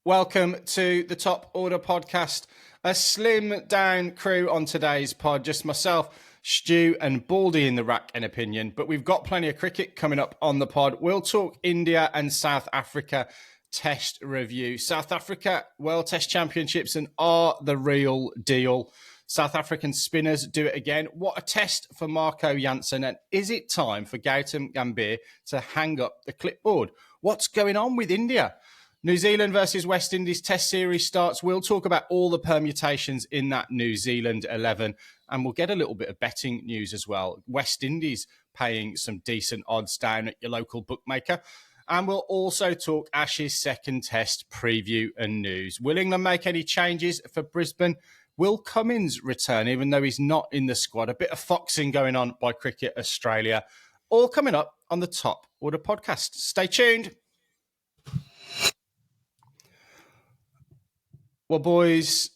Welcome to the Top Order podcast. A slim down crew on today's pod, just myself, Stu and Baldy in the rack and opinion, but we've got plenty of cricket coming up on the pod. We'll talk India and South Africa test review. South Africa World Test Championships and are the real deal. South African spinners do it again. What a test for Marco Jansen. And is it time for Gautam Gambhir to hang up the clipboard? What's going on with India? New Zealand versus West Indies Test Series starts. We'll talk about all the permutations in that New Zealand 11, and we'll get a little bit of betting news as well. West Indies paying some decent odds down at your local bookmaker. And we'll also talk Ashes second test preview and news. Will England make any changes for Brisbane? Will Cummins return, even though he's not in the squad? A bit of foxing going on by Cricket Australia. All coming up on the Top Order podcast. Stay tuned. Well, boys,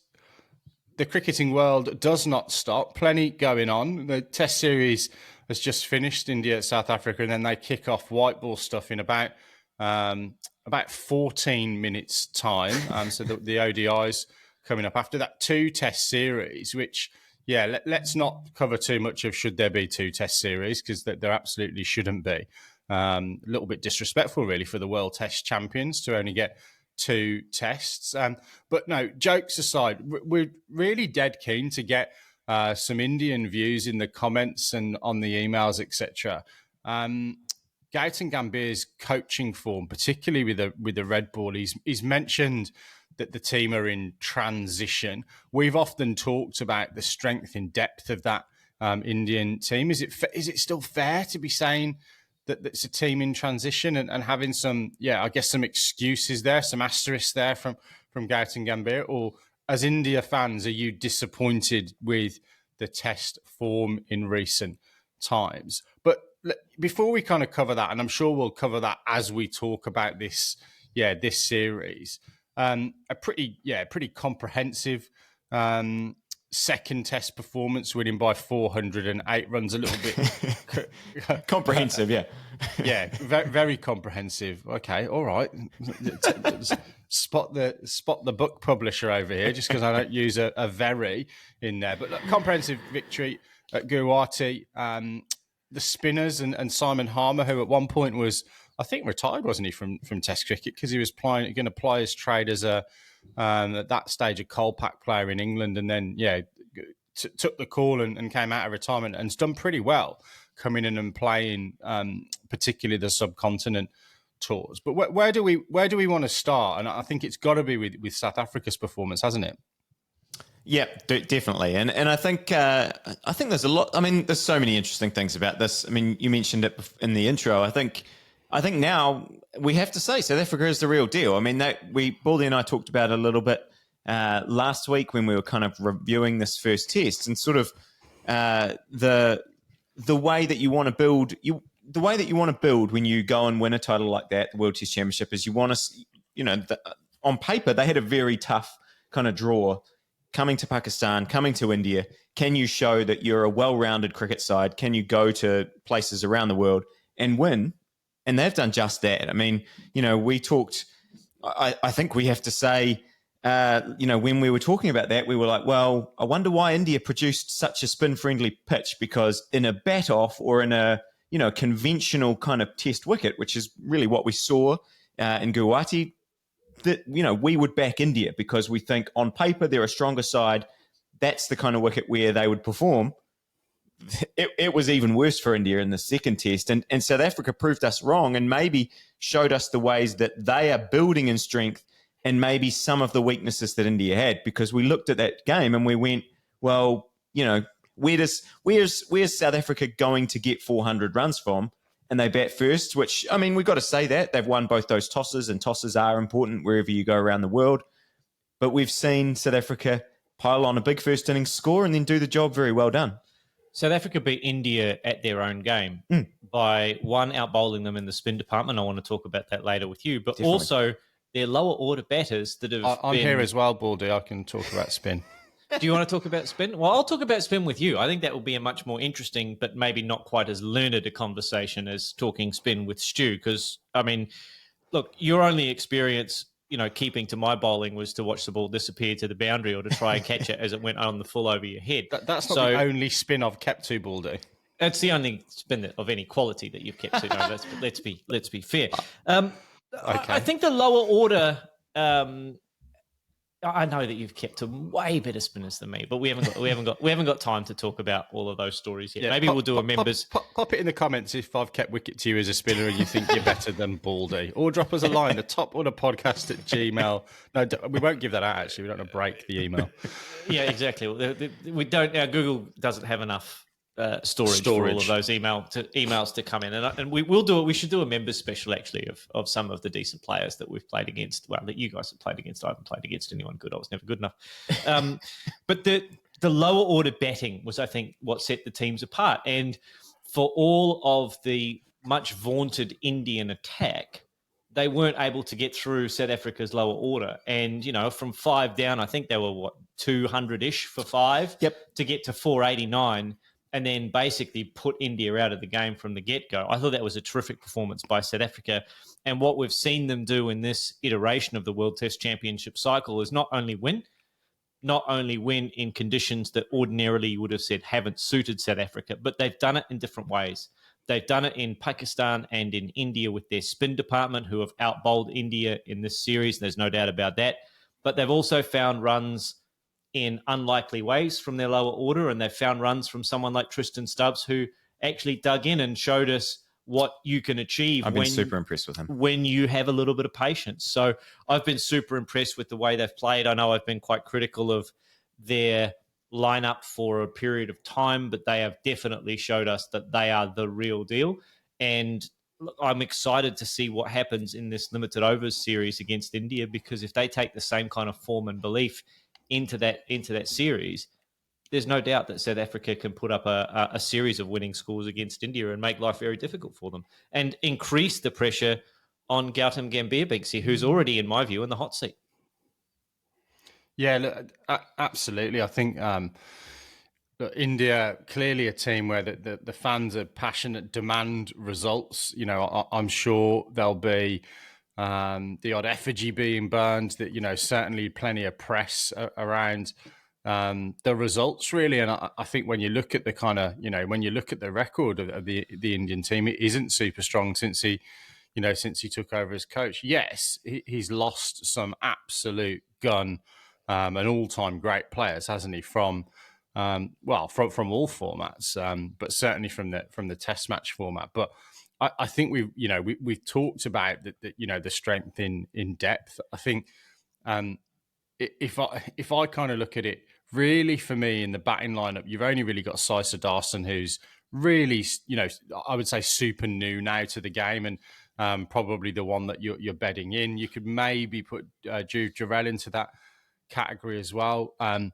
the cricketing world does not stop. Plenty going on. The Test Series has just finished, India, South Africa, and then they kick off white ball stuff in about 14 minutes' time. So the ODIs coming up after that 2 Test Series, which, let's not cover too much of should there be 2 Test Series, because there absolutely shouldn't be. A little bit disrespectful, really, for the World Test Champions to only get 2 tests. But no, jokes aside, we're really dead keen to get some Indian views in the comments and on the emails, etc. Gautam Gambhir's coaching form, particularly with the red ball, he's mentioned that the team are in transition. We've often talked about the strength and depth of that Indian team. Is it still fair to be saying that it's a team in transition and having some excuses there, some asterisks there from Gautam Gambhir? Or as India fans, are you disappointed with the test form in recent times? But before we kind of cover that, and I'm sure we'll cover that as we talk about this series, a pretty comprehensive second test performance, winning by 408 runs, a little bit comprehensive, yeah. Very, very comprehensive. Okay, all right. Spot the book publisher over here, just because I don't use a very in there. But look, comprehensive victory at Guwahati. The spinners and Simon Harmer, who at one point was, I think, retired, wasn't he, from Test cricket, because he was going to ply his trade as at that stage a Kolpak player in England, and then took the call and came out of retirement and's done pretty well coming in and playing, particularly the subcontinent tours. But where do we want to start? And I think it's got to be with South Africa's performance, hasn't it? Yeah, definitely. And I think there's a lot. I mean, there's so many interesting things about this. I mean, you mentioned it in the intro. I think now we have to say South Africa is the real deal. I mean, Baldy and I talked about it a little bit last week when we were kind of reviewing this first test, and sort of the way that you want to build when you go and win a title like that, the World Test Championship, is you want to, on paper they had a very tough kind of draw coming to Pakistan, coming to India. Can you show that you're a well-rounded cricket side? Can you go to places around the world and win? And they've done just that. I mean, we talked, I think we have to say, when we were talking about that, we were like, well, I wonder why India produced such a spin-friendly pitch, because in a bat-off or in a, conventional kind of test wicket, which is really what we saw in Guwahati, that, we would back India because we think on paper they're a stronger side. That's the kind of wicket where they would perform. It was even worse for India in the second test. And South Africa proved us wrong and maybe showed us the ways that they are building in strength and maybe some of the weaknesses that India had, because we looked at that game and we went, well, where's South Africa going to get 400 runs from? And they bat first, which, I mean, we've got to say that. They've won both those tosses, and tosses are important wherever you go around the world. But we've seen South Africa pile on a big first innings score and then do the job very well done. South Africa beat India at their own game by out-bowling them in the spin department. I want to talk about that later with you. But Definitely. Also their lower order batters that have I'm here as well, Baldy. I can talk about spin. Do you want to talk about spin? Well, I'll talk about spin with you. I think that will be a much more interesting, but maybe not quite as learned a conversation as talking spin with Stu. Because, I mean, look, your only experience keeping to my bowling was to watch the ball disappear to the boundary or to try and catch it as it went on the full over your head. That's not the only spin I've kept to, Baldy. It's the only spin of any quality that you've kept to. No, let's be fair. Okay. I think the lower order. I know that you've kept to way better spinners than me, but we haven't got time to talk about all of those stories yet. Maybe we'll do a members. Pop it in the comments if I've kept wicket to you as a spinner and you think you're better than Baldy, or drop us a line, the top order podcast at Gmail. No, we won't give that out. Actually, we don't want to break the email. Yeah, exactly. We don't. Our Google doesn't have enough storage for all of those emails to come in, and we will do it. We should do a members special actually of some of the decent players that we've played against. Well, that you guys have played against. I haven't played against anyone good. I was never good enough. But the lower order batting was, I think, what set the teams apart. And for all of the much vaunted Indian attack, they weren't able to get through South Africa's lower order. And from 5 down, I think they were 200-ish for 5. Yep. To get to 489. And then basically put India out of the game from the get-go. I thought that was a terrific performance by South Africa. And what we've seen them do in this iteration of the World Test Championship cycle is not only win in conditions that ordinarily you would have said haven't suited South Africa, but they've done it in different ways. They've done it in Pakistan and in India with their spin department, who have outbowled India in this series. There's no doubt about that. But they've also found runs in unlikely ways from their lower order, and they've found runs from someone like Tristan Stubbs, who actually dug in and showed us what you can achieve. I've been super impressed with him when you have a little bit of patience. So I've been super impressed with the way they've played. I know I've been quite critical of their lineup for a period of time, but they have definitely showed us that they are the real deal. And I'm excited to see what happens in this limited overs series against India, because if they take the same kind of form and belief into that series, there's no doubt that South Africa can put up a series of winning scores against India and make life very difficult for them and increase the pressure on Gautam Gambhir, Binksy, who's already, in my view, in the hot seat. Yeah, look, absolutely. I think India, clearly a team where the fans are passionate, demand results. I'm sure there'll be the odd effigy being burned, that, certainly plenty of press around the results, really. And I think when you look at the kind of, when you look at the record of the Indian team, it isn't super strong since he took over as coach. Yes, he's lost some absolute gun and all-time great players, hasn't he? From all formats, but certainly from the Test match format. But I think we've talked about the strength in depth. I think if I kind of look at it, really for me in the batting lineup, you've only really got Sisa Darson, who's really I would say super new now to the game, and probably the one that you're bedding in. You could maybe put Jude Jarrell into that category as well. I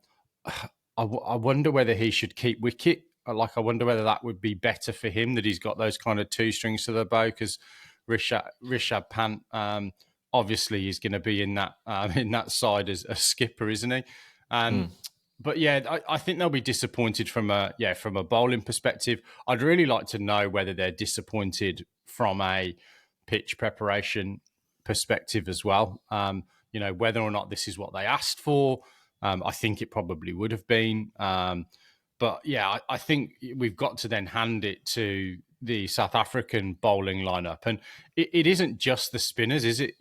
wonder whether he should keep wicket. I wonder whether that would be better for him, that he's got those kind of two strings to the bow, because Rishabh Pant obviously is going to be in that side as a skipper, isn't he? But yeah, I think they'll be disappointed from a bowling perspective. I'd really like to know whether they're disappointed from a pitch preparation perspective as well. Whether or not this is what they asked for. I think it probably would have been. But yeah, I think we've got to then hand it to the South African bowling lineup. And it isn't just the spinners, is it?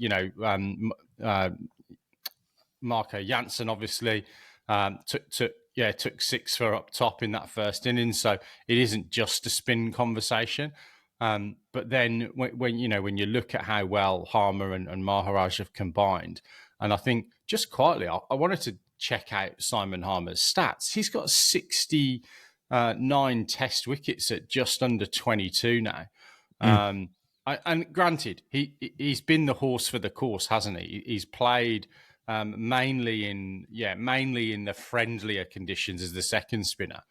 Marco Jansen obviously took 6 for up top in that first innings. So it isn't just a spin conversation. But then when you look at how well Harmer and Maharaj have combined, and I think just quietly, I wanted to check out Simon Harmer's stats. He's got 69 Test wickets at just under 22 now. And granted, he's been the horse for the course, hasn't he? He's played mainly in the friendlier conditions as the second spinner.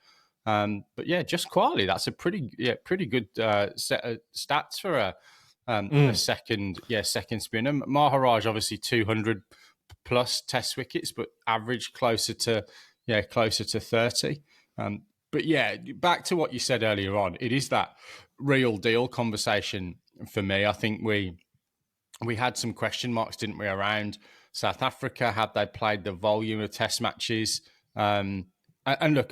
But yeah, just quietly, that's a pretty good set of stats for a second spinner. Maharaj obviously 200 plus Test wickets, but average closer to 30. But yeah, back to what you said earlier on, it is that real deal conversation for me. I think we we had some question marks, didn't we, around South Africa? Had they played the volume of test matches? And look,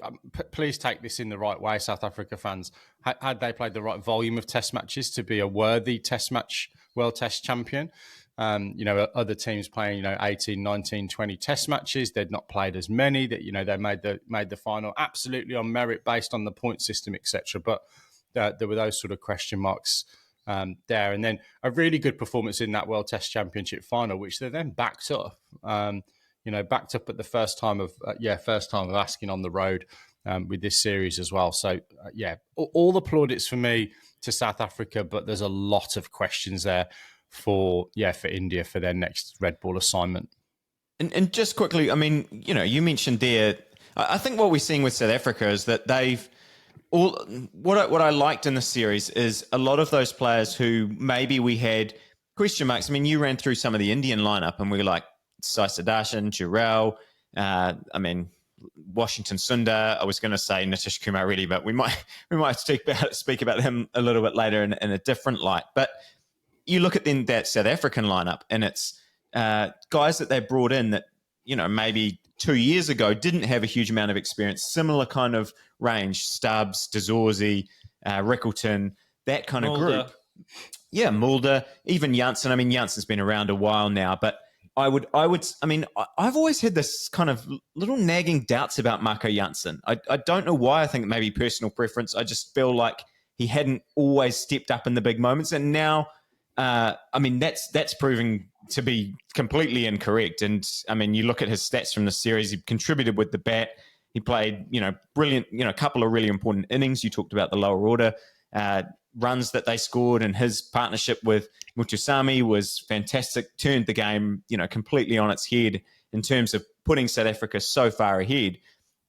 please take this in the right way, South Africa fans. Had they played the right volume of test matches to be a worthy test match world test champion? Other teams playing, 18, 19, 20 test matches. They'd not played as many. That they made the final absolutely on merit based on the point system, etc. But there were those sort of question marks there. And then a really good performance in that World Test Championship final, which they then backed up. Backed up at the first time of asking on the road with this series as well. So all the plaudits for me to South Africa, but there's a lot of questions there for India for their next red ball assignment. And just quickly, I mean, you mentioned there, I think what we're seeing with South Africa is that they've what I liked in this series is a lot of those players who maybe we had question marks. I mean, you ran through some of the Indian lineup and we were like Sai Sudarshan, Jurel, Washington Sundar. I was going to say Nitish Kumar Reddy, but we might speak about him a little bit later in a different light. But you look at then that South African lineup and it's guys that they brought in that, maybe 2 years ago didn't have a huge amount of experience, similar kind of range, Stubbs, Dezorzi, Rickleton, that kind of Mulder. group. Yeah, Mulder, even Jansen. I mean, Jansen's been around a while now, but I've always had this kind of little nagging doubts about Marco Jansen. I don't know why. I think maybe personal preference. I just feel like he hadn't always stepped up in the big moments. And now, that's proving to be completely incorrect. And I mean, you look at his stats from the series, he contributed with the bat. He played, brilliant, a couple of really important innings. You talked about the lower order runs that they scored, and his partnership with Muthusamy was fantastic, turned the game, completely on its head in terms of putting South Africa so far ahead.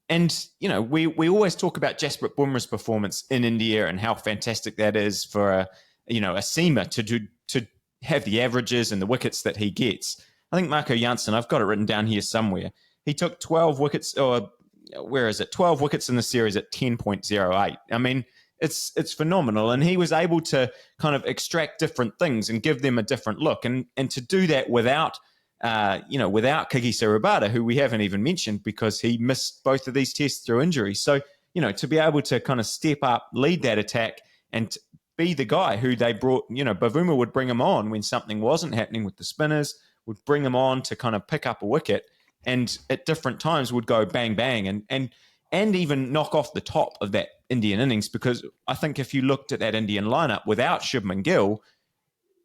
And, we always talk about Jasprit Bumrah's performance in India and how fantastic that is for a seamer to have the averages and the wickets that he gets. I think Marco Jansen, I've got it written down here somewhere. He took 12 wickets, or where is it? 12 wickets in the series at 10.08. I mean, it's phenomenal. And he was able to kind of extract different things and give them a different look. And to do that without Kagiso Rabada, who we haven't even mentioned because he missed both of these tests through injury. So, to be able to kind of step up, lead that attack and be the guy who they brought, Bavuma would bring him on when something wasn't happening with the spinners, would bring him on to kind of pick up a wicket and at different times would go bang, bang and even knock off the top of that Indian innings. Because I think if you looked at that Indian lineup without Shubman Gill,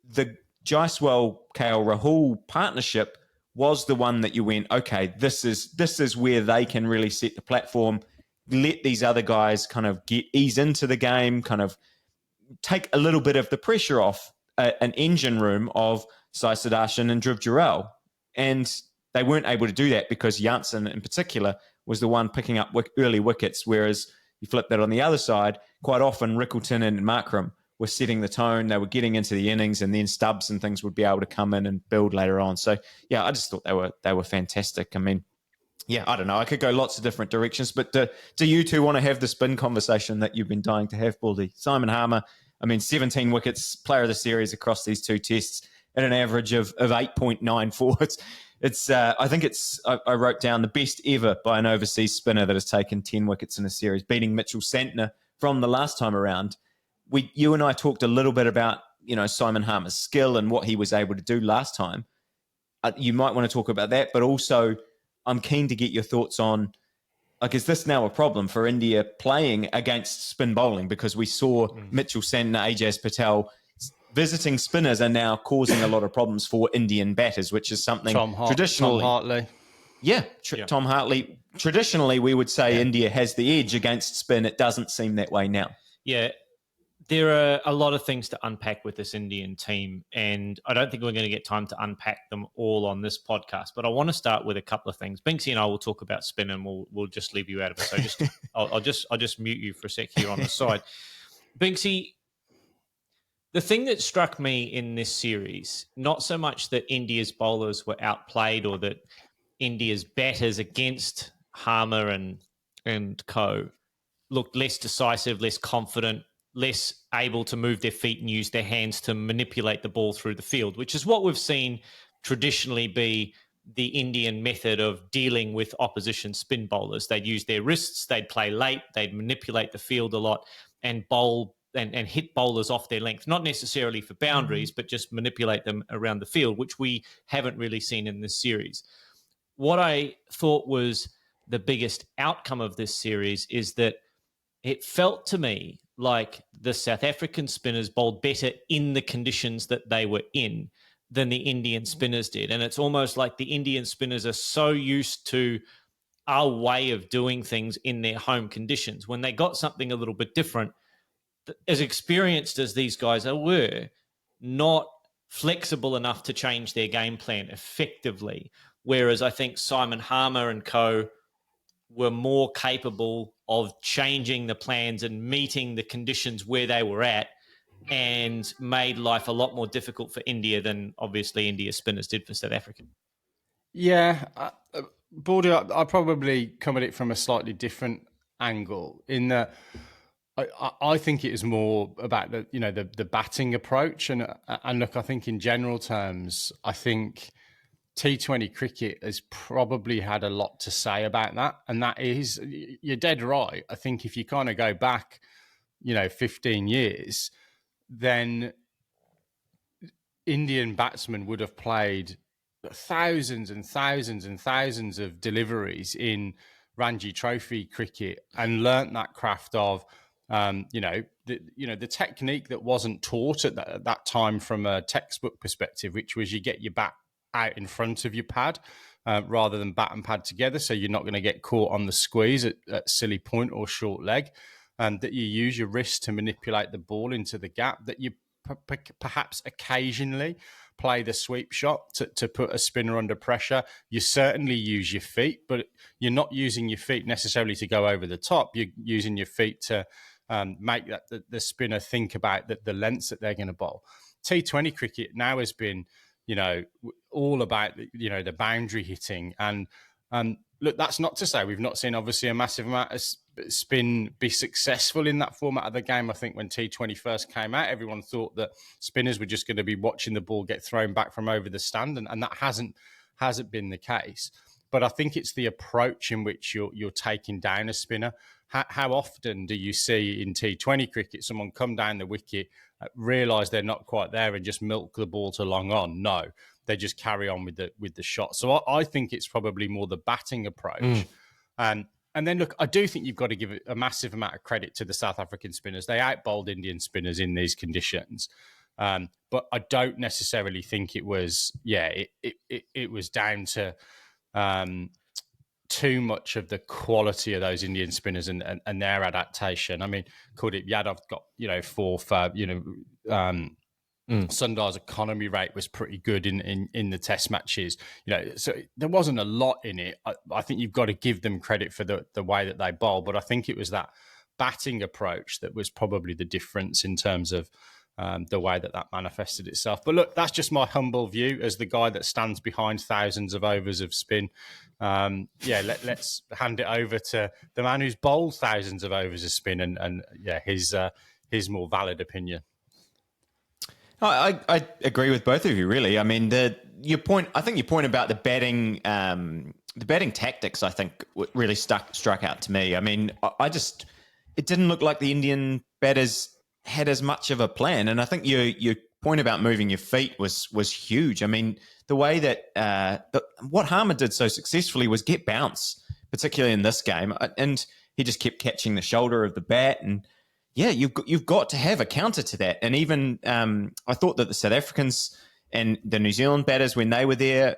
the Jaiswal KL Rahul partnership was the one that you went, okay, this is where they can really set the platform, let these other guys kind of ease into the game, kind of take a little bit of the pressure off an engine room of Sai Sudarshan and Dhruv Jurel. And they weren't able to do that because Jansen in particular was the one picking up early wickets, whereas you flip that on the other side, quite often Rickleton and Markram were setting the tone, they were getting into the innings, and then Stubbs and things would be able to come in and build later on. So, yeah, I just thought they were fantastic. I mean, yeah, I don't know. I could go lots of different directions, but do you two want to have the spin conversation that you've been dying to have, Baldy? Simon Harmer, 17 wickets, player of the series across these two tests at an average of 8.94. I wrote down the best ever by an overseas spinner that has taken 10 wickets in a series, beating Mitchell Santner from the last time around. You and I talked a little bit about, Simon Harmer's skill and what he was able to do last time. You might want to talk about that, but also I'm keen to get your thoughts on, is this now a problem for India playing against spin bowling? Because we saw Mitchell Santner, Ajaz Patel, visiting spinners are now causing a lot of problems for Indian batters, which is something traditionally. Tom Hartley. Yeah, Tom Hartley. Traditionally, we would say India has the edge against spin. It doesn't seem that way now. Yeah, there are a lot of things to unpack with this Indian team, and I don't think we're going to get time to unpack them all on this podcast. But I want to start with a couple of things. Binksy and I will talk about spin, and we'll just leave you out of it. So I'll just mute you for a sec here on the side. Binksy, the thing that struck me in this series, not so much that India's bowlers were outplayed or that India's batters against Harmer and co looked less decisive, less confident, less able to move their feet and use their hands to manipulate the ball through the field, which is what we've seen traditionally be the Indian method of dealing with opposition spin bowlers. They'd use their wrists, they'd play late, they'd manipulate the field a lot and bowl and hit bowlers off their length, not necessarily for boundaries, but just manipulate them around the field, which we haven't really seen in this series. What I thought was the biggest outcome of this series is that it felt to me like the South African spinners bowled better in the conditions that they were in than the Indian spinners did. And it's almost like the Indian spinners are so used to our way of doing things in their home conditions. When they got something a little bit different, as experienced as these guys were, not flexible enough to change their game plan effectively. Whereas I think Simon Harmer and co were more capable of changing the plans and meeting the conditions where they were at, and made life a lot more difficult for India than obviously India spinners did for South Africa. Yeah, Baldy, I probably come at it from a slightly different angle in that I think it is more about the batting approach, and look, I think in general terms, I think T20 cricket has probably had a lot to say about that, and that is, you're dead right. I think if you kind of go back, 15 years, then Indian batsmen would have played thousands and thousands and thousands of deliveries in Ranji Trophy cricket and learnt that craft of, the technique that wasn't taught at that time from a textbook perspective, which was you get your bat out in front of your pad rather than bat and pad together, so you're not going to get caught on the squeeze at silly point or short leg. That you use your wrist to manipulate the ball into the gap, that you perhaps occasionally play the sweep shot to put a spinner under pressure. You certainly use your feet, but you're not using your feet necessarily to go over the top. You're using your feet to make the spinner think about the lengths that they're going to bowl. T20 cricket now has been, all about, the boundary hitting. And look, that's not to say we've not seen obviously a massive amount of spin be successful in that format of the game. I think when T20 first came out, everyone thought that spinners were just going to be watching the ball get thrown back from over the stand, and that hasn't been the case. But I think it's the approach in which you're taking down a spinner. How often do you see in T20 cricket someone come down the wicket, realise they're not quite there, and just milk the ball to long on? No, they just carry on with the shot. So I think it's probably more the batting approach. And then, look, I do think you've got to give a massive amount of credit to the South African spinners. They outbowled Indian spinners in these conditions. But I don't necessarily think it was, it was down to too much of the quality of those Indian spinners and their adaptation. I mean, Kuldeep Yadav got, 4 for, Sundar's economy rate was pretty good in the test matches, so there wasn't a lot in it. I think you've got to give them credit for the way that they bowl, but I think it was that batting approach that was probably the difference in terms of the way that manifested itself. But look, that's just my humble view as the guy that stands behind thousands of overs of spin. Let's hand it over to the man who's bowled thousands of overs of spin and his more valid opinion. I agree with both of you, really. I mean, your point about the batting tactics, I think, really struck out to me. I mean, it didn't look like the Indian batters had as much of a plan, and I think your point about moving your feet was huge. I mean, the way that what Harmer did so successfully was get bounce, particularly in this game, and he just kept catching the shoulder of the bat and. Yeah, you've got to have a counter to that. And even I thought that the South Africans and the New Zealand batters, when they were there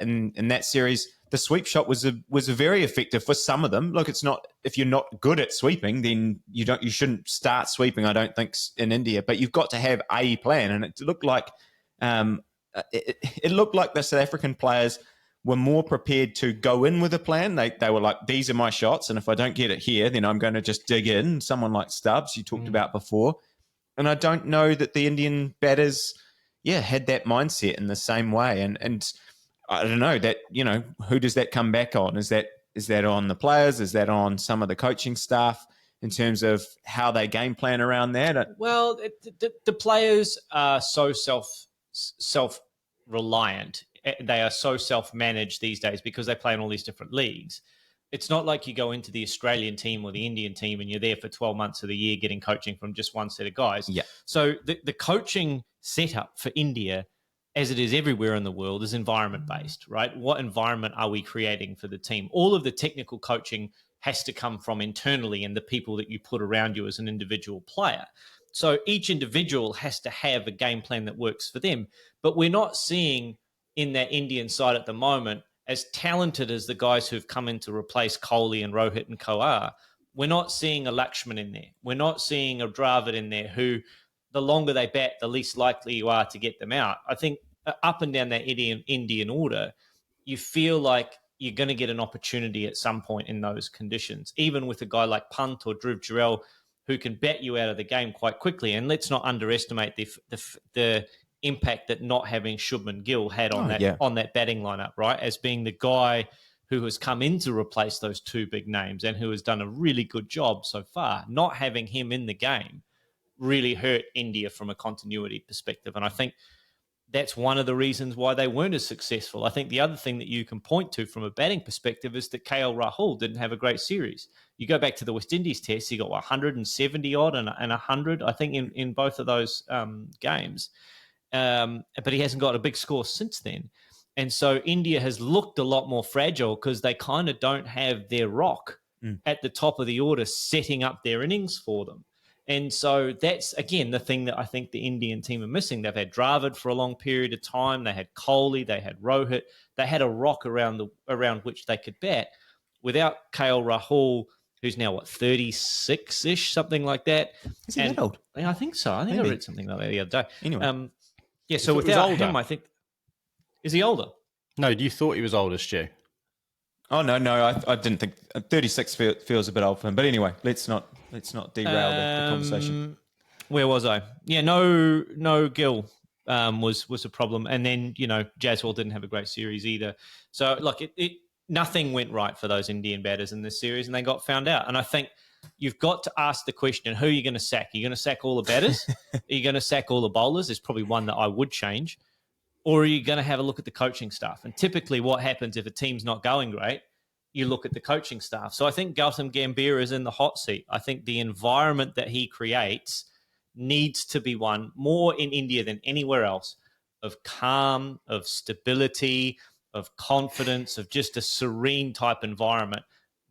in that series, the sweep shot was a very effective for some of them. Look, it's not, if you're not good at sweeping, then you shouldn't start sweeping, I don't think, in India. But you've got to have a plan, and it looked like it looked like the South African players were more prepared to go in with a plan. They were like, these are my shots, and if I don't get it here, then I'm going to just dig in. Someone like Stubbs, you talked about before. And I don't know that the Indian batters, had that mindset in the same way. And I don't know that, who does that come back on? Is that on the players? Is that on some of the coaching staff? in terms of how they game plan around that? Well, the players are so self-reliant. They are so self-managed these days because they play in all these different leagues. It's not like you go into the Australian team or the Indian team and you're there for 12 months of the year getting coaching from just one set of guys. Yeah. So the coaching setup for India, as it is everywhere in the world, is environment-based, right? What environment are we creating for the team? All of the technical coaching has to come from internally and the people that you put around you as an individual player. So each individual has to have a game plan that works for them. But we're not seeing in that Indian side at the moment, as talented as the guys who've come in to replace Kohli and Rohit and Co are, we're not seeing a Lakshman in there. We're not seeing a Dravid in there who, the longer they bat, the least likely you are to get them out. I think up and down that Indian order, you feel like you're going to get an opportunity at some point in those conditions, even with a guy like Pant or Dhruv Jurel, who can bat you out of the game quite quickly. And let's not underestimate the impact that not having Shubman Gill had on that batting lineup, right? As being the guy who has come in to replace those two big names and who has done a really good job so far. Not having him in the game really hurt India from a continuity perspective. And I think that's one of the reasons why they weren't as successful. I think the other thing that you can point to from a batting perspective is that KL Rahul didn't have a great series. You go back to the West Indies test, he got 170 odd and 100, I think, in both of those games. But he hasn't got a big score since then. And so India has looked a lot more fragile because they kind of don't have their rock at the top of the order setting up their innings for them. And so that's, again, the thing that I think the Indian team are missing. They've had Dravid for a long period of time. They had Kohli. They had Rohit. They had a rock around which they could bat. Without KL Rahul, who's now, 36-ish, something like that. Is he that old? I think so. I think Maybe. I read something like that the other day. Anyway. Yeah, so without him, I think... Is he older? No, you thought he was older, Stu? Oh, no, I didn't think... 36 feels a bit old for him. But anyway, let's not derail the conversation. Where was I? Yeah, no Gill was a problem. And then, Jaswal didn't have a great series either. So, nothing went right for those Indian batters in this series, and they got found out. And I think you've got to ask the question, who are you going to sack? Are you going to sack all the batters? Are you going to sack all the bowlers? There's probably one that I would change. Or are you going to have a look at the coaching staff? And typically what happens if a team's not going great, you look at the coaching staff. So I think Gautam Gambhir is in the hot seat. I think the environment that he creates needs to be one, more in India than anywhere else, of calm, of stability, of confidence, of just a serene type environment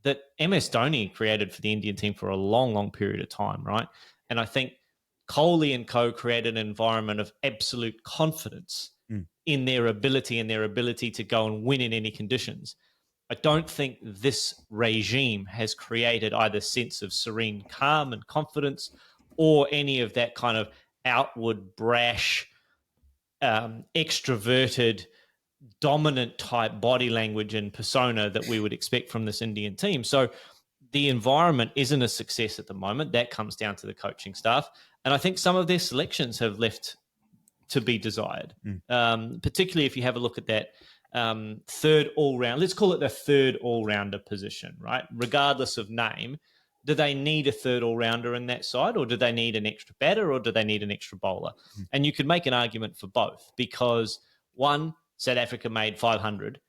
that MS Dhoni created for the Indian team for a long, long period of time, right? And I think Kohli and co created an environment of absolute confidence in their ability to go and win in any conditions. I don't think this regime has created either sense of serene calm and confidence or any of that kind of outward brash, extroverted, dominant type body language and persona that we would expect from this Indian team. So the environment isn't a success at the moment. That comes down to the coaching staff. And I think some of their selections have left to be desired, particularly if you have a look at that third all-round. Let's call it the third all-rounder position, right? Regardless of name, do they need a third all-rounder in that side, or do they need an extra batter, or do they need an extra bowler? And you could make an argument for both because, one, South Africa made 500,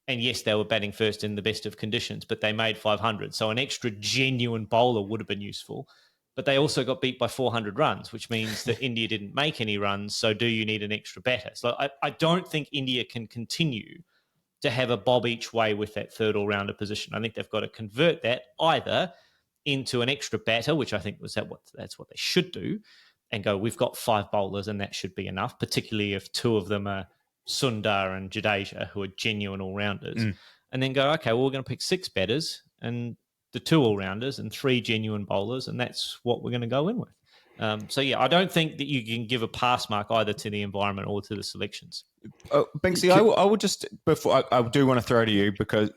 and yes, they were batting first in the best of conditions, but they made 500. So an extra genuine bowler would have been useful. But they also got beat by 400 runs, which means that India didn't make any runs. So do you need an extra batter? So I don't think India can continue to have a bob each way with that third all-rounder position. I think they've got to convert that either into an extra batter, which I think that's what they should do, and go, we've got 5 bowlers and that should be enough, particularly if 2 of them are Sundar and Jadeja, who are genuine all-rounders. And then go, okay, well, we're going to pick 6 batters and the 2 all-rounders and 3 genuine bowlers, and that's what we're going to go in with. I don't think that you can give a pass mark either to the environment or to the selections. Binksy, I will just, before I do want to throw to you,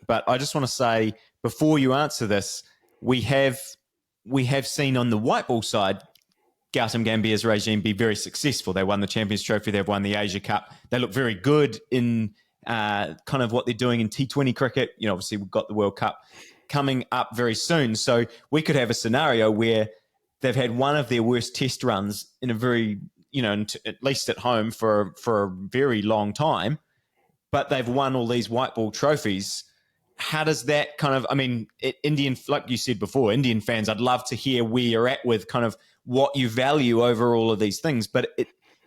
but I just want to say, before you answer this, we have seen on the white ball side, Gautam Gambhir's regime be very successful. They won the Champions Trophy, they've won the Asia Cup. They look very good in kind of what they're doing in T20 cricket. Obviously we've got the World Cup. coming up very soon. So we could have a scenario where they've had one of their worst test runs in a very, at least at home for a very long time, but they've won all these white ball trophies. How does that kind of, Indian, like you said before, Indian fans, I'd love to hear where you're at with kind of what you value over all of these things. But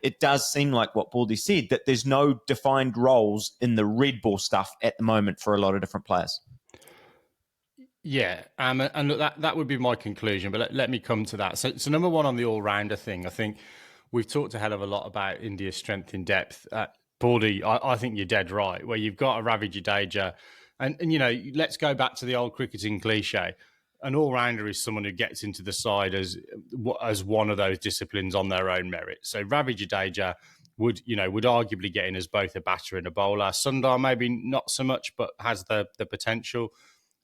it does seem like what Baldy said, that there's no defined roles in the red ball stuff at the moment for a lot of different players. Yeah, and look, that would be my conclusion, but let me come to that. So number one on the all-rounder thing, I think we've talked a hell of a lot about India's strength in depth. Baldy, I think you're dead right, where you've got a Ravi Jadeja, and let's go back to the old cricketing cliche. An all-rounder is someone who gets into the side as one of those disciplines on their own merit. So Ravi Jadeja would arguably get in as both a batter and a bowler. Sundar maybe not so much, but has the potential.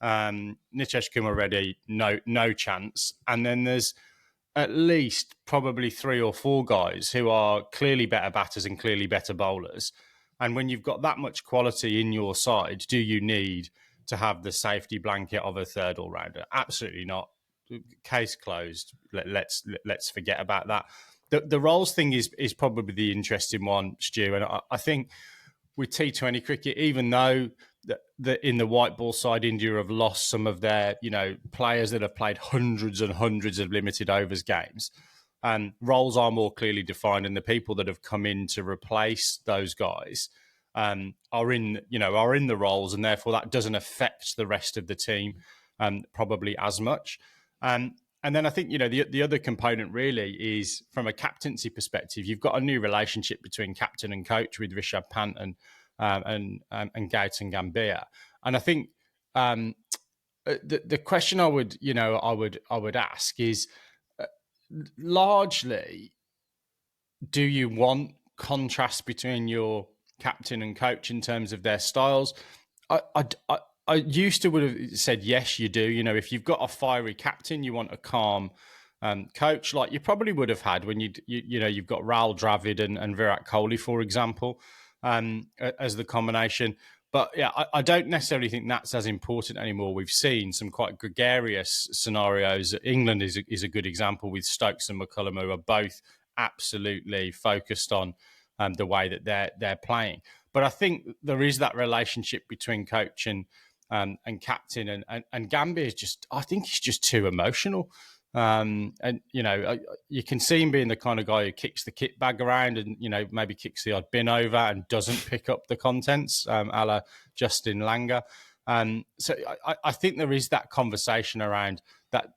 Nitesh Kumar Reddy, no chance. And then there's at least probably 3 or 4 guys who are clearly better batters and clearly better bowlers. And when you've got that much quality in your side, do you need to have the safety blanket of a third all-rounder? Absolutely not. Case closed. Let's forget about that. The roles thing is probably the interesting one, Stu. And I think with T20 cricket, even though in the white ball side, India have lost some of their players that have played hundreds and hundreds of limited overs games, roles are more clearly defined, and the people that have come in to replace those guys are in the roles, and therefore that doesn't affect the rest of the team probably as much. And then I think the other component really is from a captaincy perspective. You've got a new relationship between captain and coach with Rishabh Pant and Gautam Gambhir, and I think the question I would ask is largely, do you want contrast between your captain and coach in terms of their styles? I used to would have said yes, you do. If you've got a fiery captain, you want a calm coach, like you probably would have had when you've got Rahul Dravid and Virat Kohli, for example, as the combination. But yeah, I don't necessarily think that's as important anymore. We've seen some quite gregarious scenarios. England is a good example with Stokes and McCullum, who are both absolutely focused on the way that they're playing. But I think there is that relationship between coach and captain, and Gambhir is I think he's just too emotional. And you can see him being the kind of guy who kicks the kit bag around and maybe kicks the odd bin over and doesn't pick up the contents, a la Justin Langer. So I think there is that conversation around that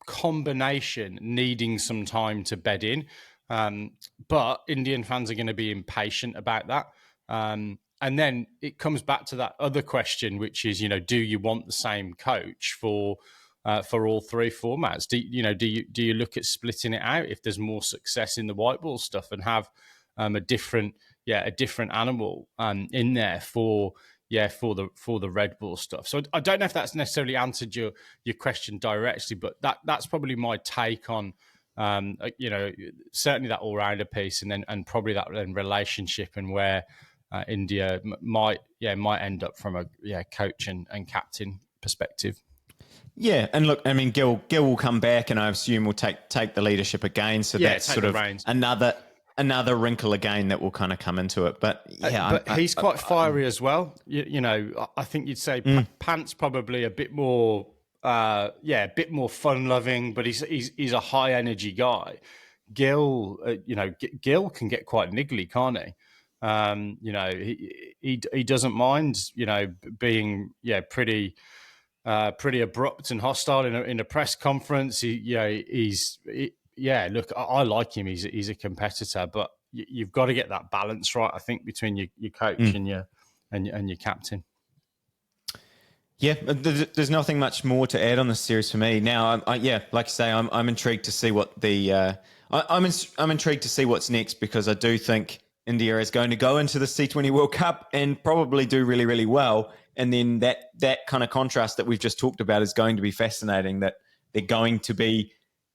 combination needing some time to bed in. But Indian fans are going to be impatient about that. And then it comes back to that other question, which is, do you want the same coach for all 3 formats? Do you look at splitting it out if there's more success in the white ball stuff and have a different animal in there for the red ball stuff? So I don't know if that's necessarily answered your question directly, but that's probably my take on certainly that all-rounder piece, and probably that relationship and where India might end up from a coach and captain perspective. Yeah, and look, Gill will come back, and I assume will take the leadership again. So that's sort of another wrinkle again that will kind of come into it. But yeah, he's quite fiery as well. I think you'd say Pant's probably a bit more, a bit more fun-loving, but he's a high-energy guy. Gill, Gill can get quite niggly, can't he? He doesn't mind, being pretty abrupt and hostile in a press conference. Look, I like him. He's a competitor, but you've got to get that balance right, I think, between your coach and your captain. Yeah, there's nothing much more to add on this series for me. Now, like I say, I'm intrigued to see what I'm intrigued to see what's next, because I do think India is going to go into the T20 World Cup and probably do really, really well. And then that kind of contrast that we've just talked about is going to be fascinating, that they're going to be,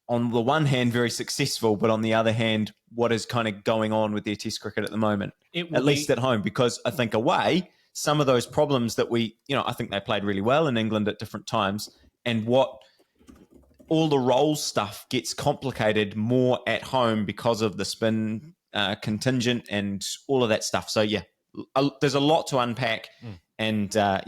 on the one hand, very successful, but on the other hand, what is kind of going on with their test cricket at the moment, at least at home, because I think away, some of those problems that I think they played really well in England at different times, and what all the role stuff gets complicated more at home because of the spin contingent and all of that stuff. So, yeah, there's a lot to unpack. And, I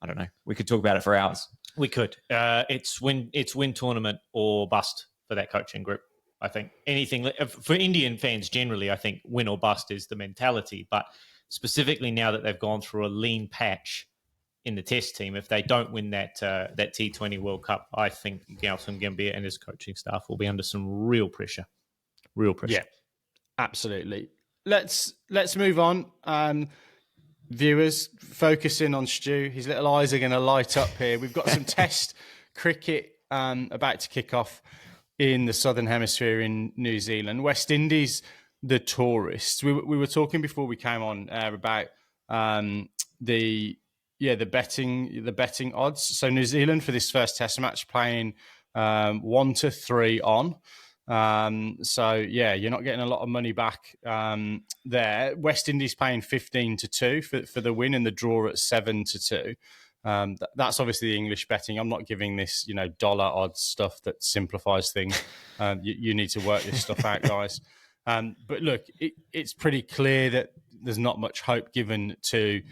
don't know. We could talk about it for hours. We could. It's win tournament or bust for that coaching group. I think anything for Indian fans generally, I think win or bust is the mentality. But specifically now that they've gone through a lean patch in the Test team, if they don't win that T20 World Cup, I think Gautam Gambhir and his coaching staff will be under some real pressure. Real pressure. Yeah, absolutely. Let's move on. Viewers, focusing on Stu. His little eyes are going to light up here. We've got some Test cricket about to kick off in the Southern Hemisphere in New Zealand. West Indies, the tourists. We were talking before we came on about the betting odds. So New Zealand for this first Test match playing 1-3 on. You're not getting a lot of money back there. West Indies paying 15-2 for the win, and the draw at 7-2. That's obviously the English betting. I'm not giving this, dollar odds stuff that simplifies things. You need to work this stuff out, guys. But look, it's pretty clear that there's not much hope given to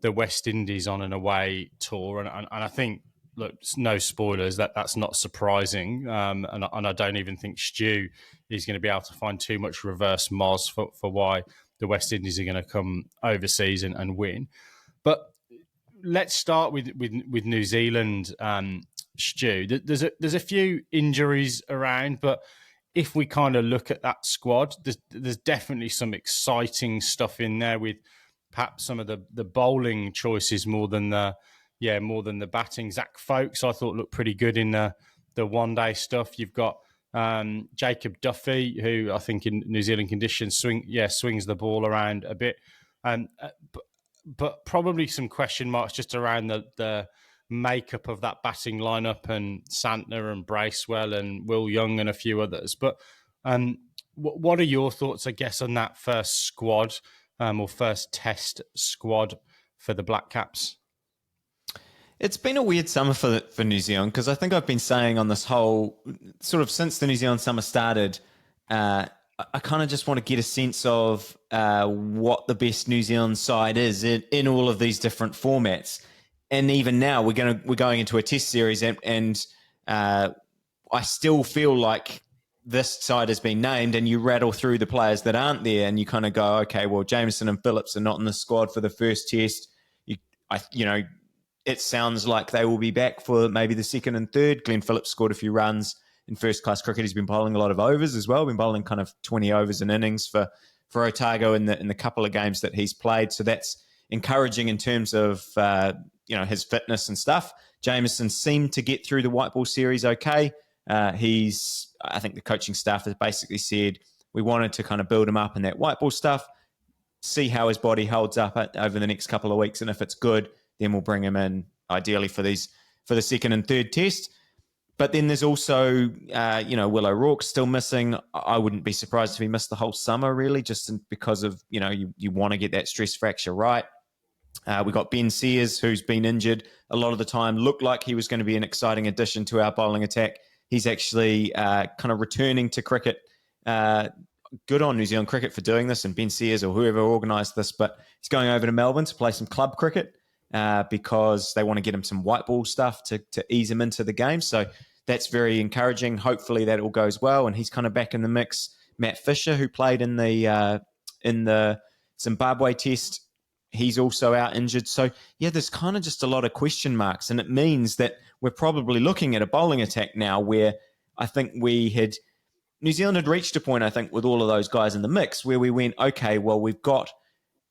the West Indies on an away tour, and I think, look, no spoilers, that's not surprising, and I don't even think Stu is going to be able to find too much reverse moz for why the West Indies are going to come overseas and win. But let's start with New Zealand, Stu. There's a few injuries around, but if we kind of look at that squad, there's definitely some exciting stuff in there with perhaps some of the bowling choices more than the batting. Zach Folkes, I thought, looked pretty good in the one-day stuff. You've got Jacob Duffy, who I think in New Zealand conditions swings the ball around a bit. But probably some question marks just around the makeup of that batting lineup, and Santner and Bracewell and Will Young and a few others. But what are your thoughts, I guess, on that first squad or first Test squad for the Black Caps? It's been a weird summer for New Zealand, because I think I've been saying on this whole sort of since the New Zealand summer started, I kind of just want to get a sense of what the best New Zealand side is in all of these different formats. And even now, we're going into a Test series, and I still feel like this side has been named, and you rattle through the players that aren't there, and you kind of go, okay, well, Jameson and Phillips are not in the squad for the first Test. It sounds like they will be back for maybe the second and third. Glenn Phillips scored a few runs in first-class cricket. He's been bowling a lot of overs as well. Been bowling kind of 20 overs in innings for Otago in the couple of games that he's played. So that's encouraging in terms of his fitness and stuff. Jameson seemed to get through the white ball series okay. I think the coaching staff has basically said we wanted to kind of build him up in that white ball stuff, see how his body holds up over the next couple of weeks, and if it's good, then we'll bring him in ideally for the second and third Test. But then there's also, Will O'Rourke's still missing. I wouldn't be surprised if he missed the whole summer, really, just because of, you want to get that stress fracture right. We got Ben Sears, who's been injured a lot of the time, looked like he was going to be an exciting addition to our bowling attack. He's actually kind of returning to cricket. Good on New Zealand Cricket for doing this, and Ben Sears or whoever organised this, but he's going over to Melbourne to play some club cricket. Because they want to get him some white ball stuff to ease him into the game. So that's very encouraging. Hopefully that all goes well, and he's kind of back in the mix. Matt Fisher, who played in the Zimbabwe Test, he's also out injured. So yeah, there's kind of just a lot of question marks, and it means that we're probably looking at a bowling attack now where I think New Zealand had reached a point, I think, with all of those guys in the mix where we went, okay, well, we've got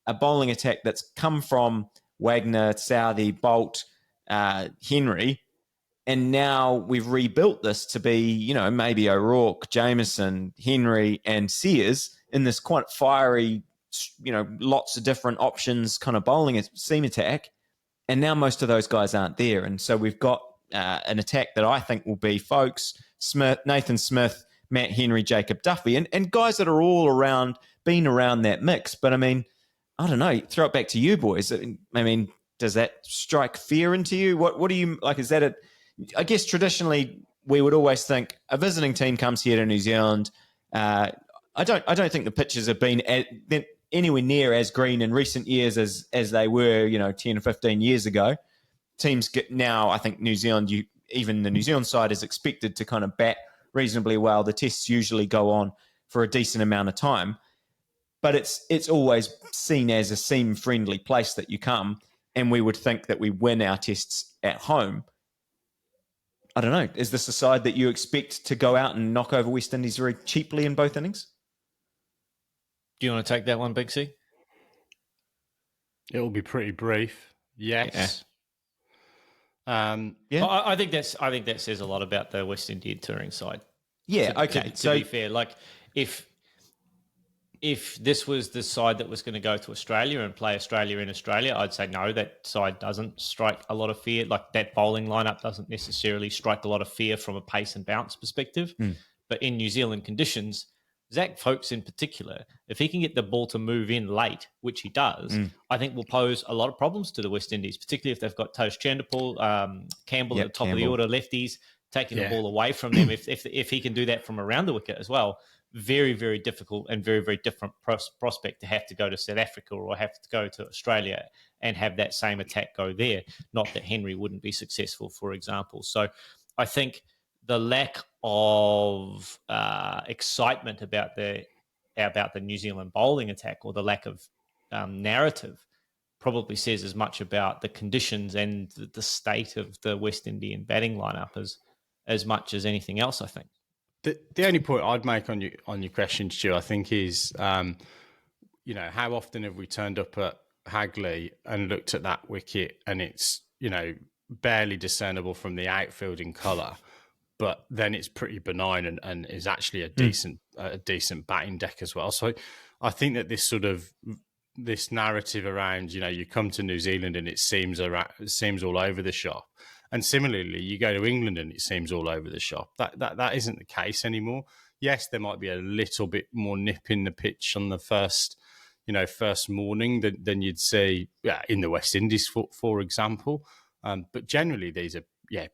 a bowling attack that's come from Wagner, Southey, Bolt, Henry, and now we've rebuilt this to be, maybe O'Rourke, Jameson, Henry, and Sears in this quite fiery, lots of different options kind of bowling seam attack. And now most of those guys aren't there. And so we've got an attack that I think will be Folkes, Smith, Nathan Smith, Matt Henry, Jacob Duffy, and guys that are all been around that mix. But I mean, I don't know, throw it back to you boys. I mean, does that strike fear into you? What do you like? Is that I guess traditionally we would always think a visiting team comes here to New Zealand. I don't think the pitches have been anywhere near as green in recent years as they were, 10 or 15 years ago. Teams get now, I think New Zealand, even the New Zealand side is expected to kind of bat reasonably well. The tests usually go on for a decent amount of time, but it's always seen as a seam-friendly place that you come, and we would think that we win our tests at home. I don't know. Is this a side that you expect to go out and knock over West Indies very cheaply in both innings? Do you want to take that one, Binksy? It will be pretty brief. Yes. Yeah. I think that says a lot about the West Indian touring side. Yeah. Okay. To be fair, like if this was the side that was going to go to Australia and play Australia in Australia, I'd say no, that side doesn't strike a lot of fear. Like that bowling lineup doesn't necessarily strike a lot of fear from a pace and bounce perspective. But in New Zealand conditions, Zach Folkes in particular, if he can get the ball to move in late, which he does, I think will pose a lot of problems to the West Indies, particularly if they've got Tosh Chandapal, Campbell at the top of the order, lefties, taking the ball away from them. If he can do that from around the wicket as well, very, very difficult and very, very different prospect to have to go to South Africa or have to go to Australia and have that same attack go there. Not that Henry wouldn't be successful, for example. So I think the lack of excitement about the New Zealand bowling attack, or the lack of narrative, probably says as much about the conditions and the state of the West Indian batting lineup as much as anything else, I think. The only point I'd make on your question, Stu, I think is, how often have we turned up at Hagley and looked at that wicket and it's, barely discernible from the outfield in colour, but then it's pretty benign and is actually a decent batting deck as well. So I think that this narrative around, you come to New Zealand and it seems all over the shop. And similarly, you go to England and it seems all over the shop. That isn't the case anymore. Yes, there might be a little bit more nip in the pitch on the first morning than you'd see in the West Indies, for example. But generally, these are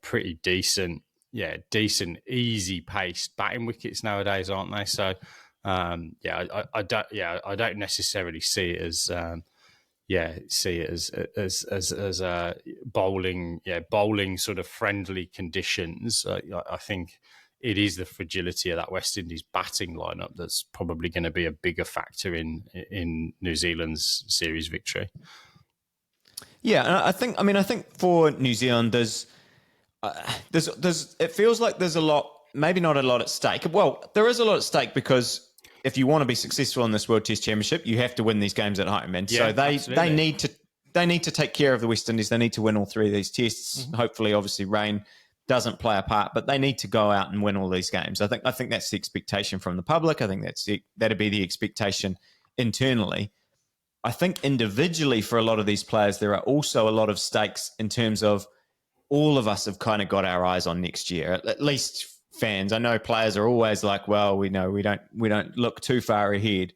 pretty decent, easy paced batting wickets nowadays, aren't they? So I don't necessarily see it as. As bowling sort of friendly conditions. I think it is the fragility of that West Indies batting lineup that's probably going to be a bigger factor in New Zealand's series victory. Yeah, and I think for New Zealand, there's it feels like there's a lot, maybe not a lot at stake. Well, there is a lot at stake because if you want to be successful in this World Test Championship, you have to win these games at home, and so they need to take care of the West Indies. They need to win all three of these tests. Hopefully, obviously, rain doesn't play a part, but they need to go out and win all these games. I think that's the expectation from the public. I think that'd be the expectation internally. I think individually for a lot of these players, there are also a lot of stakes in terms of all of us have kind of got our eyes on next year, at least fans. I know players are always like, well, we know we don't look too far ahead.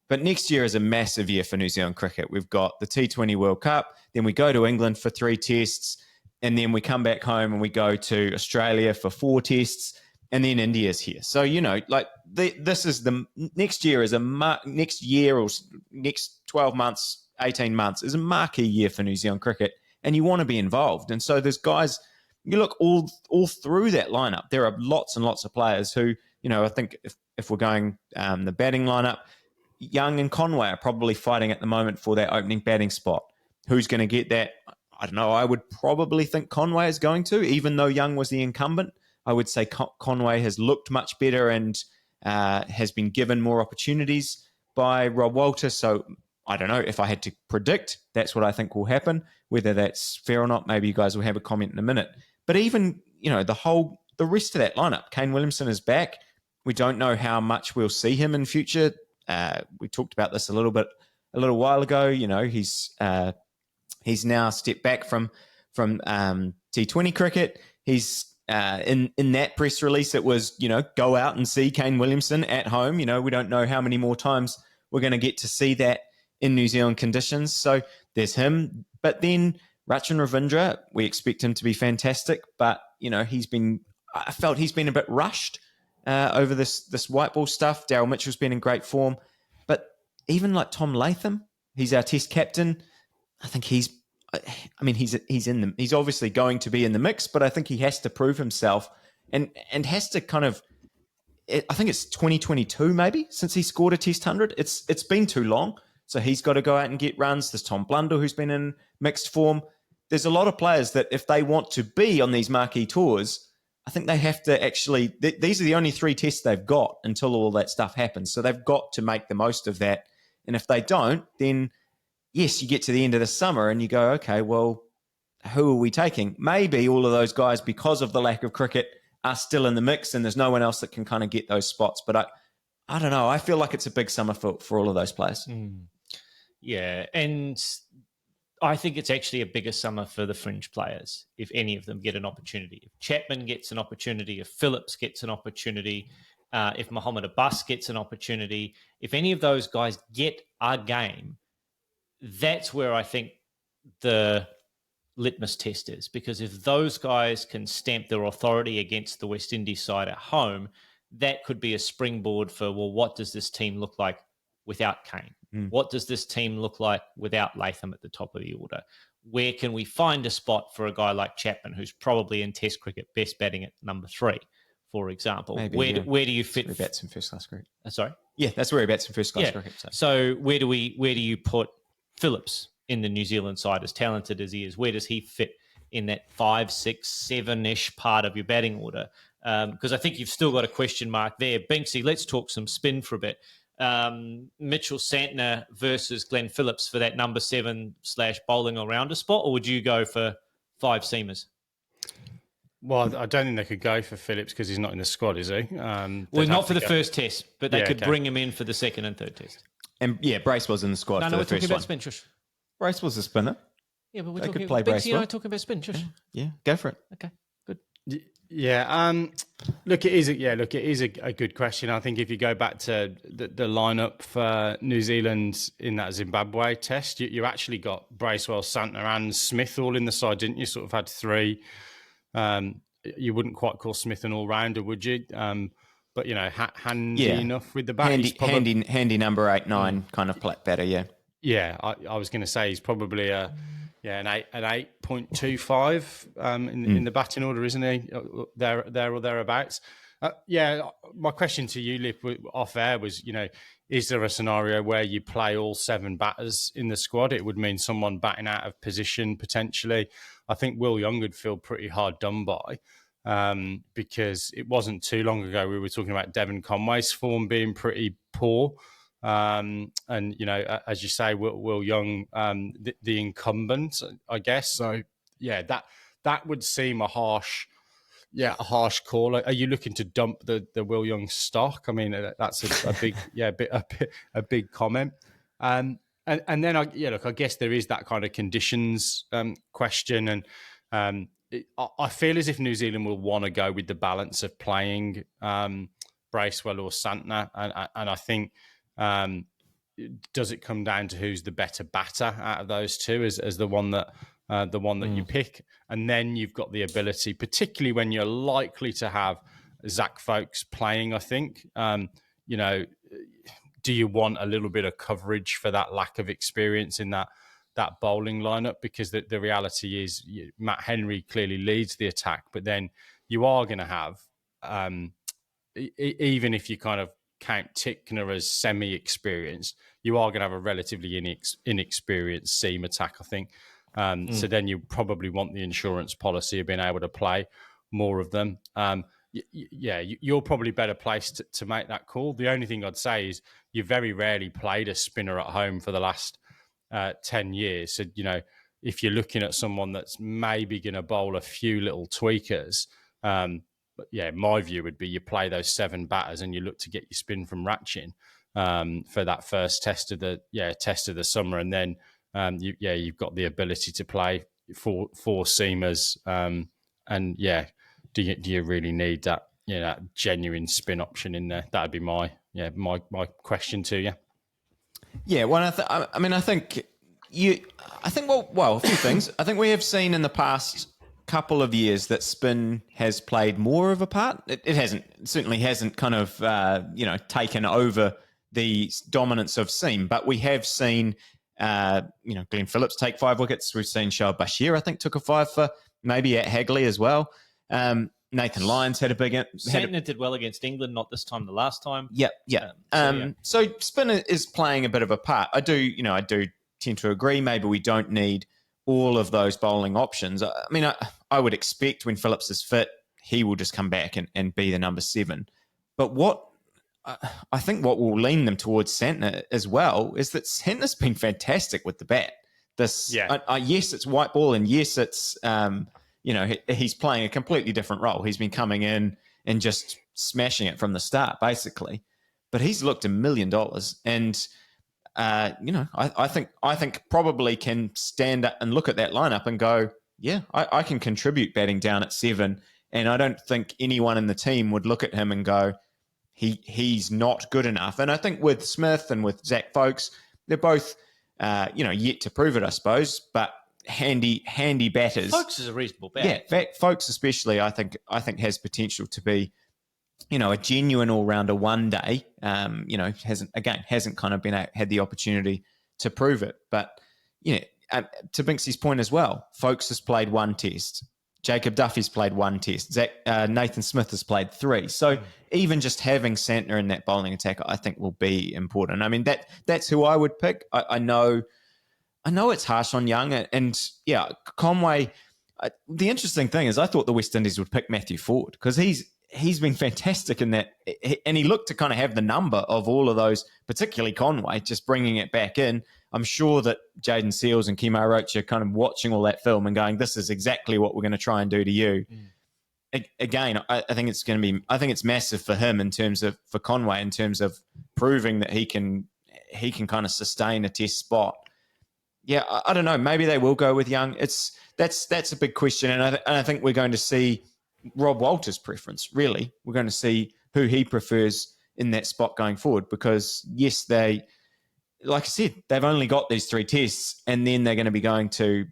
But next year is a massive year for New Zealand cricket. We've got the T20 World Cup, then we go to England for 3 tests, and then we come back home and we go to Australia for 4 tests, and then India's here. So, this is the next year is next year or next 12 months, 18 months is a marquee year for New Zealand cricket, and you want to be involved. And so there's guys. You look all through that lineup. There are lots and lots of players who, I think if we're going the batting lineup, Young and Conway are probably fighting at the moment for that opening batting spot. Who's going to get that? I don't know. I would probably think Conway is going to, even though Young was the incumbent. I would say Conway has looked much better and has been given more opportunities by Rob Walter. So I don't know. If I had to predict, that's what I think will happen. Whether that's fair or not, maybe you guys will have a comment in a minute. But even, the rest of that lineup, Kane Williamson is back. We don't know how much we'll see him in future. We talked about this a little while ago. He's now stepped back from T20 cricket. He's in that press release. It was, go out and see Kane Williamson at home. We don't know how many more times we're going to get to see that in New Zealand conditions. So there's him. But then Rachin Ravindra, we expect him to be fantastic, but I felt he's been a bit rushed over this white ball stuff. Daryl Mitchell's been in great form, but even like Tom Latham, he's our Test captain. I think he's obviously going to be in the mix, but I think he has to prove himself and has to kind of. I think it's 2022 maybe since he scored a Test 100. It's been too long, so he's got to go out and get runs. There's Tom Blundell who's been in mixed form. There's a lot of players that if they want to be on these marquee tours, I think they have to actually. These are the only 3 tests they've got until all that stuff happens. So they've got to make the most of that. And if they don't, then yes, you get to the end of the summer and you go, okay, well, who are we taking? Maybe all of those guys, because of the lack of cricket, are still in the mix and there's no one else that can kind of get those spots. But I don't know. I feel like it's a big summer for all of those players. Yeah, and I think it's actually a bigger summer for the fringe players, if any of them get an opportunity. If Chapman gets an opportunity, if Phillips gets an opportunity, if Mohamed Abbas gets an opportunity, if any of those guys get a game, that's where I think the litmus test is. Because if those guys can stamp their authority against the West Indies side at home, that could be a springboard for, well, what does this team look like without Kane? What does this team look like without Latham at the top of the order? Where can we find a spot for a guy like Chapman, who's probably in Test cricket best batting at number 3, for example? Maybe, where do you fit? That's where he bats in first class cricket. Sorry? Yeah, that's where he bats in first class cricket. So where do you put Phillips in the New Zealand side, as talented as he is? Where does he fit in that 5, 6, 7-ish part of your batting order? Because I think you've still got a question mark there. Binksy, let's talk some spin for a bit. Mitchell Santner versus Glenn Phillips for that number 7/bowling all-rounder spot, or would you go for 5 seamers? Well, I don't think they could go for Phillips because he's not in the squad, is he? Well, not for the first test, but they could bring him in for the second and third test. And yeah, Brace was in the squad for the we're first talking one. about spin, Shush. Brace was a spinner. Yeah, but we're They talking could play about Brace Binksy well. and I talking about spin, Shush. Yeah, go for it. Okay, good. Yeah, look, it is a good question. I think if you go back to the lineup for New Zealand in that Zimbabwe test, you actually got Bracewell, Santner, and Smith all in the side, didn't you? Sort of had 3. You wouldn't quite call Smith an all-rounder, would you? But handy enough with the bat. Handy number 8, 9 kind of batter. Yeah. Yeah, I was going to say he's probably an 8.25 in the batting order, isn't he? There or thereabouts. My question to you, Lip, off air was, is there a scenario where you play all 7 batters in the squad? It would mean someone batting out of position potentially. I think Will Young would feel pretty hard done by because it wasn't too long ago we were talking about Devon Conway's form being pretty poor. And as you say, Will Young, the incumbent, I guess. So yeah, that would seem a harsh call. Are you looking to dump the Will Young stock? I mean, that's a big a big comment. And then I guess there is that kind of conditions question, and I feel as if New Zealand will want to go with the balance of playing Bracewell or Santner, and I think. Does it come down to who's the better batter out of those two as the one that you pick? And then you've got the ability, particularly when you're likely to have Zach Folkes playing, I think, do you want a little bit of coverage for that lack of experience in that bowling lineup? Because the reality is Matt Henry clearly leads the attack, but then you are going to have, even if you kind of count Tickner as semi-experienced, you are going to have a relatively inexperienced seam attack, I think. So then you probably want the insurance policy of being able to play more of them. You're probably better placed to make that call. The only thing I'd say is you very rarely played a spinner at home for the last 10 years. So, if you're looking at someone that's maybe going to bowl a few little tweakers, my view would be you play those 7 batters and you look to get your spin from Rachin for that first test of the summer, and then you've got the ability to play four seamers, do you really need that that genuine spin option in there? That'd be my question to you. Yeah, well, I think a few things. I think we have seen in the past couple of years that spin has played more of a part. It certainly hasn't kind of, taken over the dominance of seam, but we have seen, Glenn Phillips take 5 wickets. We've seen Shoaib Bashir, I think, took a 5 for maybe at Hagley as well. Nathan Lyon's had a big... Santner did well against England, not this time, the last time. Yeah. So spin is playing a bit of a part. I do tend to agree. Maybe we don't need all of those bowling options. I mean, I would expect when Phillips is fit, he will just come back and be the number 7. But I think what will lean them towards Santner as well is that Santner's been fantastic with the bat. Yes, it's white ball, and yes, it's he's playing a completely different role. He's been coming in and just smashing it from the start, basically. But he's looked $1 million, and I think probably can stand up and look at that lineup and go, yeah, I can contribute batting down at 7, and I don't think anyone in the team would look at him and go, he's not good enough. And I think with Smith and with Zach Folkes, they're both yet to prove it, I suppose, but handy batters. Folkes is a reasonable bat. Yeah, Folkes especially, I think has potential to be, a genuine all-rounder one day. Hasn't kind of had the opportunity to prove it. But to Binksy's point as well, Folkes has played 1 test. Jacob Duffy's played 1 test. Nathan Smith has played 3. So even just having Santner in that bowling attack, I think will be important. I mean, that's who I would pick. I know it's harsh on Young, and yeah, Conway. The interesting thing is, I thought the West Indies would pick Matthew Ford because he's been fantastic in that, and he looked to kind of have the number of all of those, particularly Conway, just bringing it back in. I'm sure that Jaden Seals and Kimo Roach are kind of watching all that film and going, "This is exactly what we're going to try and do to you." Again, I think it's going to be. I think it's massive for him for Conway in terms of proving that he can kind of sustain a test spot. Yeah, I don't know. Maybe they will go with Young. That's a big question, and I think we're going to see Rob Walter's preference. Really, we're going to see who he prefers in that spot going forward. Because yes, like I said, they've only got these 3 tests, and then they're going to be going to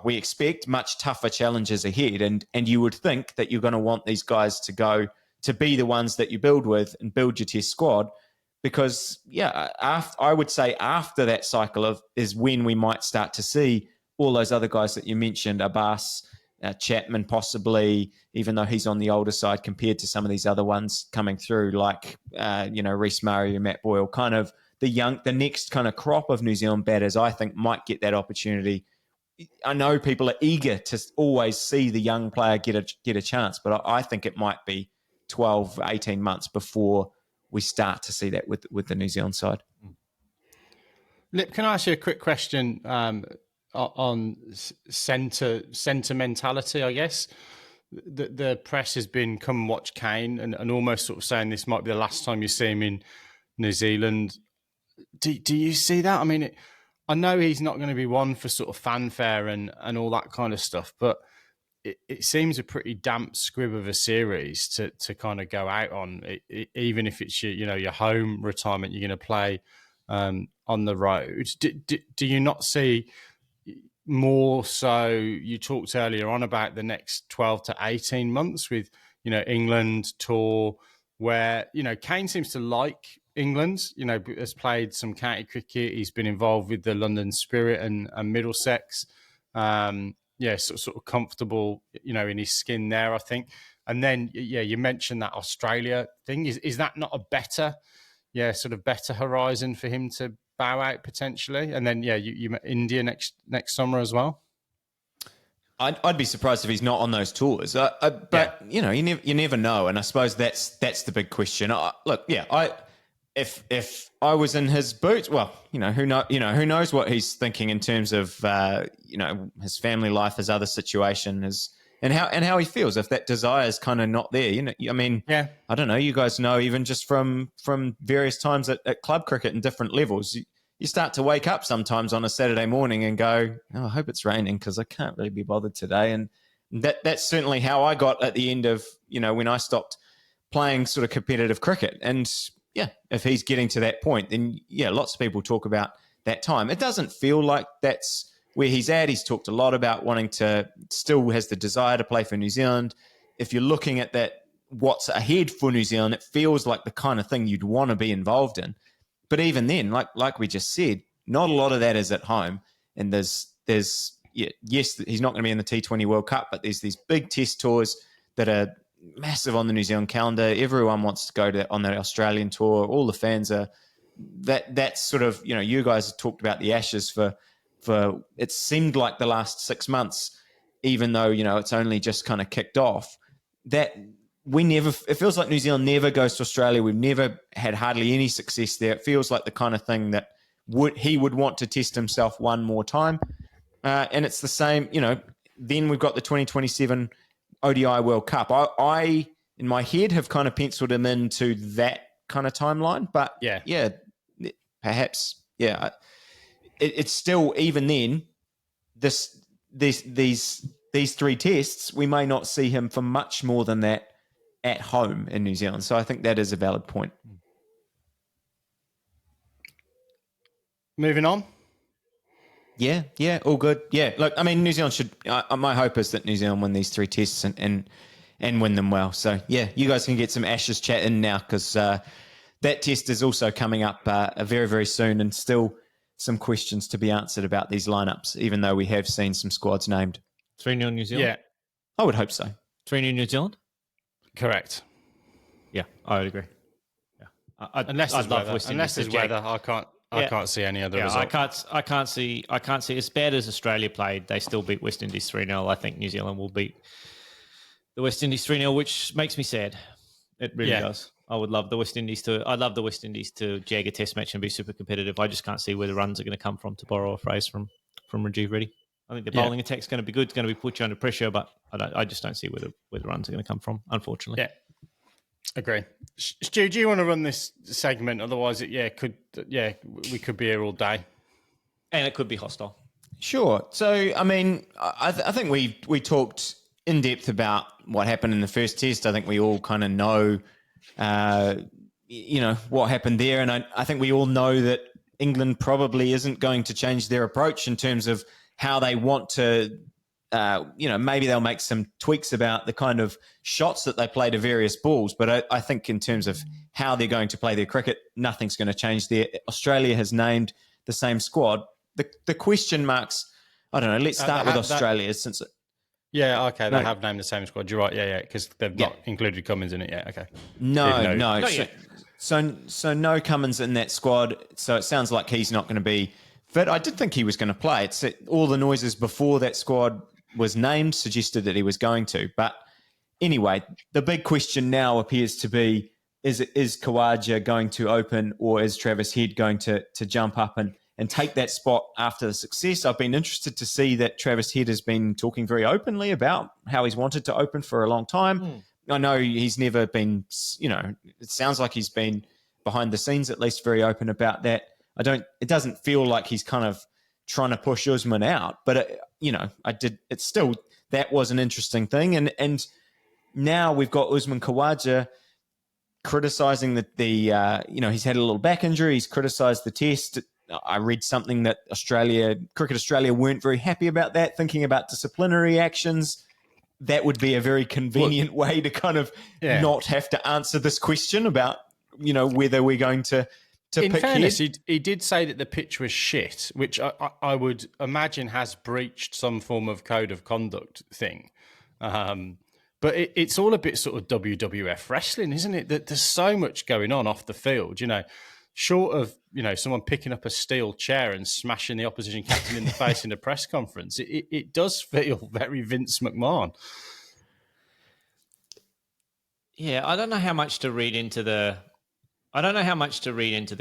we expect much tougher challenges ahead, and you would think that you're going to want these guys to go to be the ones that you build with and build your test squad. Because, I would say after that cycle is when we might start to see all those other guys that you mentioned, Abbas, Chapman possibly, even though he's on the older side compared to some of these other ones coming through, like, Reece Murray and Matt Boyle, kind of the next kind of crop of New Zealand batters, I think might get that opportunity. I know people are eager to always see the young player get a chance, but I think it might be 12, 18 months before we start to see that with the New Zealand side. Lip, can I ask you a quick question on sentimentality, I guess? The press has been, come watch Kane, and almost sort of saying this might be the last time you see him in New Zealand. Do you see that? I mean, I know he's not going to be one for sort of fanfare and all that kind of stuff, but it seems a pretty damp squib of a series to kind of go out on, even if it's your home retirement you're going to play on the road. Do you not see more so? You talked earlier on about the next 12 to 18 months with England tour, where Kane seems to like England. Has played some county cricket. He's been involved with the London Spirit and Middlesex. Sort of comfortable, in his skin there, I think. And then, you mentioned that Australia thing. Is that not a better horizon for him to bow out potentially? And then, you India next summer as well. I'd be surprised if he's not on those tours. But you never know. And I suppose that's the big question. If I was in his boots, well, who knows what he's thinking in terms of his family life, his other situation, and how he feels if that desire is kind of not there. I don't know. You guys know, even just from various times at club cricket and different levels, you start to wake up sometimes on a Saturday morning and go, "Oh, I hope it's raining because I can't really be bothered today." And that's certainly how I got at the end of when I stopped playing sort of competitive cricket. And if he's getting to that point, then lots of people talk about that time. It doesn't feel like that's where he's at. He's talked a lot about wanting to, still has the desire to play for New Zealand. If you're looking at that, what's ahead for New Zealand, it feels like the kind of thing you'd want to be involved in. But even then, like we just said, not a lot of that is at home. And yes, he's not going to be in the T20 World Cup, but there's these big test tours that are massive on the New Zealand calendar. Everyone wants to go on the Australian tour. All the fans are that's sort of, you guys have talked about the Ashes for it seemed like the last 6 months, even though, it's only just kind of kicked off, that it feels like New Zealand never goes to Australia. We've never had hardly any success there. It feels like the kind of thing that he would want to test himself one more time. And it's the same, then we've got the 2027 ODI World Cup. I in my head, have kind of penciled him into that kind of timeline. But perhaps, it's still, even then, these three tests, we may not see him for much more than that at home in New Zealand. So I think that is a valid point. Moving on. Yeah, all good. Yeah, look, I mean, New Zealand should. My hope is that New Zealand win these three tests and win them well. So yeah, you guys can get some Ashes chat in now, because that test is also coming up very, very soon, and still some questions to be answered about these lineups, even though we have seen some squads named. 3-0 New Zealand? Yeah, I would hope so. 3-0 New Zealand? Correct. Yeah, I would agree. Yeah, unless there's weather, I can't see any other result. I can't see as bad as Australia played. They still beat West Indies 3-0. I think New Zealand will beat the West Indies 3-0, which makes me sad. It really does. I'd love the West Indies to jag a test match and be super competitive. I just can't see where the runs are going to come from, to borrow a phrase from Rajiv Reddy. I think the bowling attack's going to be good. It's going to put you under pressure, but I just don't see where the runs are going to come from, unfortunately. Yeah. Agree. Stu, do you want to run this segment? Otherwise, we could be here all day. And it could be hostile. Sure. So, I mean, I think we talked in depth about what happened in the first test. I think we all kind of know, what happened there. And I think we all know that England probably isn't going to change their approach in terms of how they want to, maybe they'll make some tweaks about the kind of shots that they play to various balls. But I think in terms of how they're going to play their cricket, nothing's going to change there. Australia has named the same squad. The question marks, I don't know, let's start with Australia. They have named the same squad. You're right, because they've not included Cummins in it yet. Okay. No. So no Cummins in that squad. So it sounds like he's not going to be fit. I did think he was going to play. All the noises before that squad was named suggested that he was going to. But anyway, the big question now appears to be, is Khawaja going to open, or is Travis Head going to jump up and take that spot after the success? I've been interested to see that Travis Head has been talking very openly about how he's wanted to open for a long time. I know he's never been, it sounds like he's been behind the scenes at least very open about that. It doesn't feel like he's kind of trying to push Usman out, but that was an interesting thing. And now we've got Usman Khawaja criticising he's had a little back injury. He's criticised the test. I read something that Cricket Australia weren't very happy about that, thinking about disciplinary actions. That would be a very convenient way to kind of not have to answer this question about, whether we're going to in pick fairness, Head. he did say that the pitch was shit, which I would imagine has breached some form of code of conduct thing. But it's all a bit sort of WWF wrestling, isn't it? That there's so much going on off the field, short of, someone picking up a steel chair and smashing the opposition captain in the face in a press conference. It does feel very Vince McMahon. Yeah, I don't know how much to read into the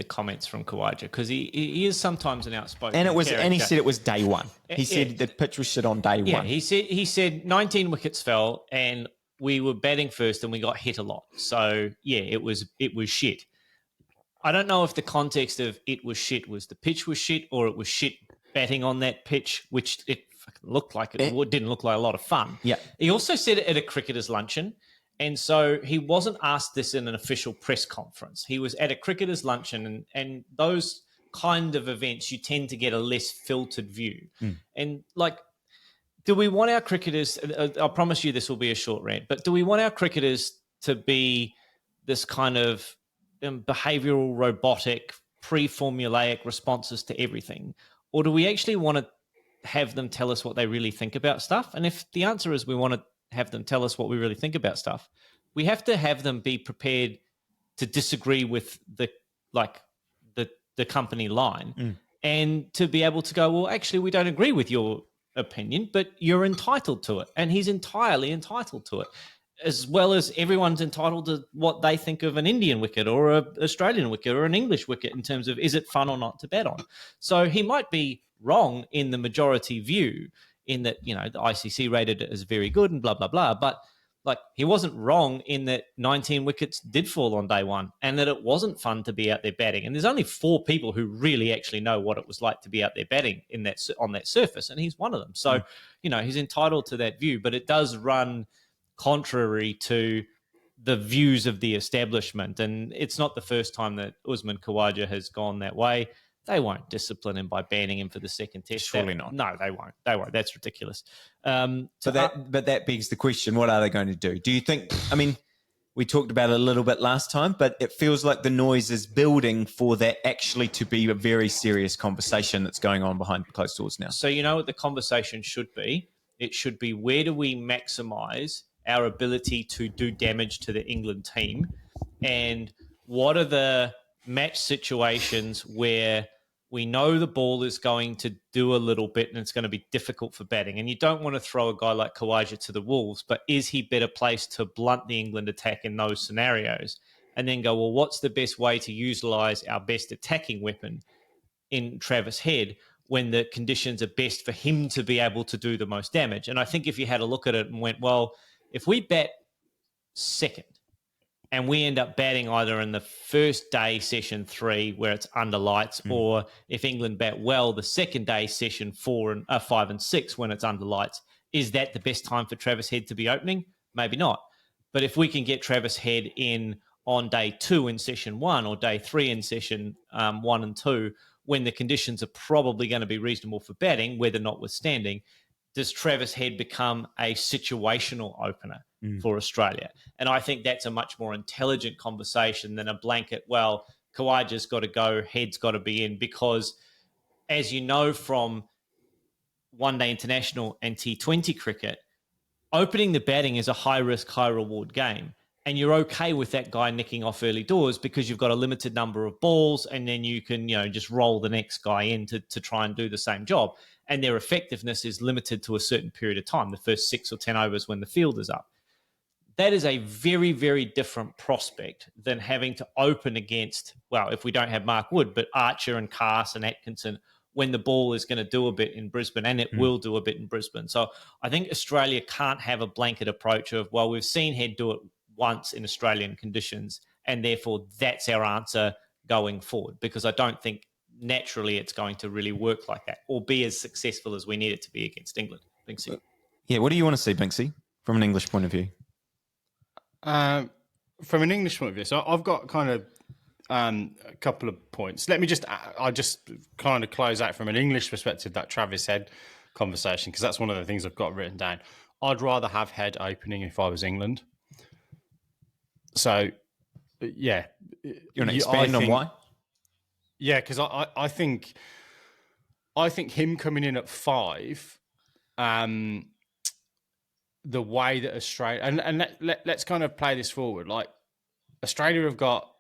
comments from Khawaja, because he is sometimes an outspoken character. And he said it was day one. He said the pitch was shit on day one. He said 19 wickets fell and we were batting first and we got hit a lot. So it was shit. I don't know if the context of it was shit was the pitch was shit, or it was shit batting on that pitch, which it looked like it didn't look like a lot of fun. Yeah. He also said it at a cricketers' luncheon, And so he wasn't asked this in an official press conference. He was at a cricketers' luncheon, and those kind of events, you tend to get a less filtered view. And like, do we want our cricketers, I promise you this will be a short rant, but do we want our cricketers to be this kind of behavioral, robotic, pre-formulaic responses to everything? Or do we actually want to have them tell us what they really think about stuff? And if the answer is we want to have them tell us what we really think about stuff, we have to have them be prepared to disagree with the company line and to be able to go, well, actually, we don't agree with your opinion, but you're entitled to it. And he's entirely entitled to it, as well as everyone's entitled to what they think of an Indian wicket or an Australian wicket or an English wicket in terms of, is it fun or not to bet on? So he might be wrong in the majority view in that, the ICC rated it as very good and blah, blah, blah. But like, he wasn't wrong in that 19 wickets did fall on day one and that it wasn't fun to be out there batting. And there's only 4 people who really actually know what it was like to be out there batting on that surface, and he's one of them. So, he's entitled to that view, but it does run contrary to the views of the establishment. And it's not the first time that Usman Khawaja has gone that way. They won't discipline him by banning him for the second test. Surely not. No, they won't. They won't. That's ridiculous. But that begs the question, what are they going to do? Do you think, we talked about it a little bit last time, but it feels like the noise is building for that actually to be a very serious conversation that's going on behind closed doors now. So what the conversation should be? It should be, where do we maximise our ability to do damage to the England team? And what are the match situations where we know the ball is going to do a little bit and it's going to be difficult for batting? And you don't want to throw a guy like Khawaja to the wolves, but is he better placed to blunt the England attack in those scenarios? And then go, well, what's the best way to utilise our best attacking weapon in Travis Head when the conditions are best for him to be able to do the most damage? And I think if you had a look at it and went, well, if we bat second, and we end up batting either in the first day, session 3, where it's under lights, or if England bat well, the second day, session 5 and 6, when it's under lights, is that the best time for Travis Head to be opening? Maybe not. But if we can get Travis Head in on day 2 in session 1 or day 3 in session 1 and 2, when the conditions are probably going to be reasonable for batting, weather notwithstanding, does Travis Head become a situational opener for Australia? And I think that's a much more intelligent conversation than a blanket, well, Khawaja's got to go, Head's got to be in, because as you know from one-day international and T20 cricket, opening the batting is a high-risk, high-reward game. And you're okay with that guy nicking off early doors because you've got a limited number of balls, and then you can, just roll the next guy in to try and do the same job. And their effectiveness is limited to a certain period of time, the first 6 or 10 overs when the field is up. That is a very, very different prospect than having to open against, well, if we don't have Mark Wood, but Archer and Carse and Atkinson, when the ball is going to do a bit in Brisbane, and it will do a bit in Brisbane. So I think Australia can't have a blanket approach of, well, we've seen Head do it once in Australian conditions, and therefore that's our answer going forward, because I don't think naturally it's going to really work like that or be as successful as we need it to be against England. Binksy. Yeah, what do you want to see, Binksy, from an English point of view? From an English point of view, so I've got kind of a couple of points. I'll just kind of close out from an English perspective that Travis Head conversation, because that's one of the things I've got written down. I'd rather have Head opening if I was England. So, yeah. You want to expand on why? Yeah, because I think him coming in at 5, the way that Australia and let's kind of play this forward. Like, Australia have got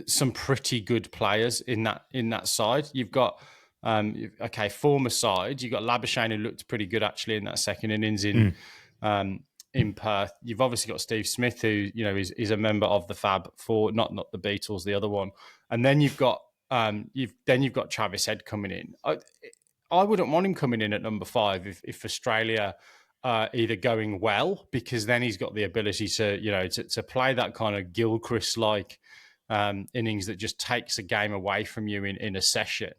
some pretty good players in that side. You've got former side. You've got Labuschagne, who looked pretty good actually in that second innings in Perth. You've obviously got Steve Smith, who is a member of the Fab Four, not the Beatles, the other one. And then you've got Travis Head coming in. I wouldn't want him coming in at number 5 if Australia either going well, because then he's got the ability to play that kind of Gilchrist-like innings that just takes a game away from you in a session.